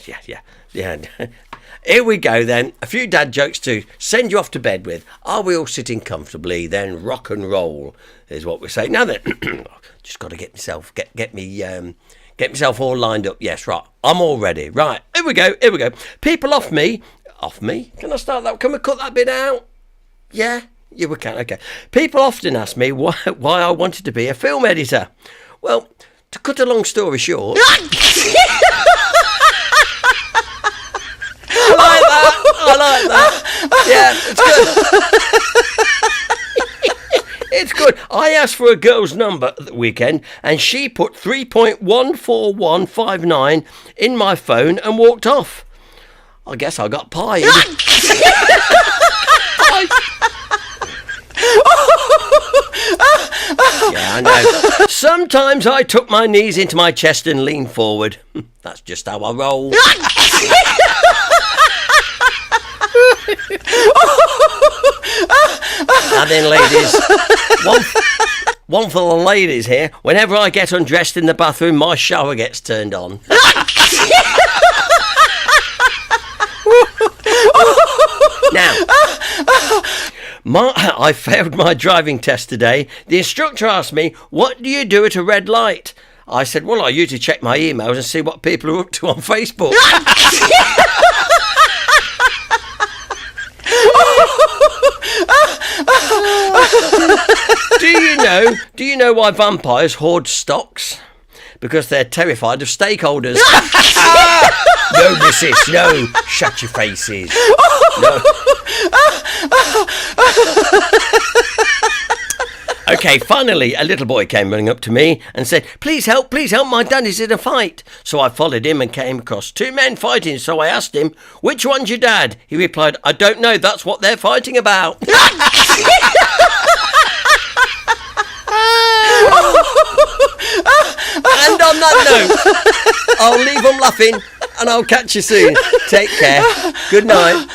Here we go then. A few dad jokes to send you off to bed with. Are we all sitting comfortably? Then rock and roll is what we say. Now then, just got to get myself all lined up. Yes, right. I'm all ready. Right. Here we go. People off me. Can I start that? Can we cut that bit out? Yeah, we can. Okay. People often ask me why I wanted to be a film editor. Well, to cut a long story short. I like that. Yeah, it's good. I asked for a girl's number at the weekend and she put 3.14159 in my phone and walked off. I guess I got pied. Yeah, I know. Sometimes I tuck my knees into my chest and lean forward. That's just how I roll. Now then, ladies, one for the ladies here. Whenever I get undressed in the bathroom, my shower gets turned on. Now, I failed my driving test today. The instructor asked me, "What do you do at a red light?" I said, "Well, I usually check my emails and see what people are up to on Facebook." Do you know why vampires hoard stocks? Because they're terrified of stakeholders. No, missus, no. Shut your faces. No. Okay, finally, a little boy came running up to me and said, please help, my dad is in a fight. So I followed him and came across two men fighting, so I asked him, which one's your dad? He replied, I don't know, that's what they're fighting about. And on that note, I'll leave them laughing and I'll catch you soon. Take care. Good night.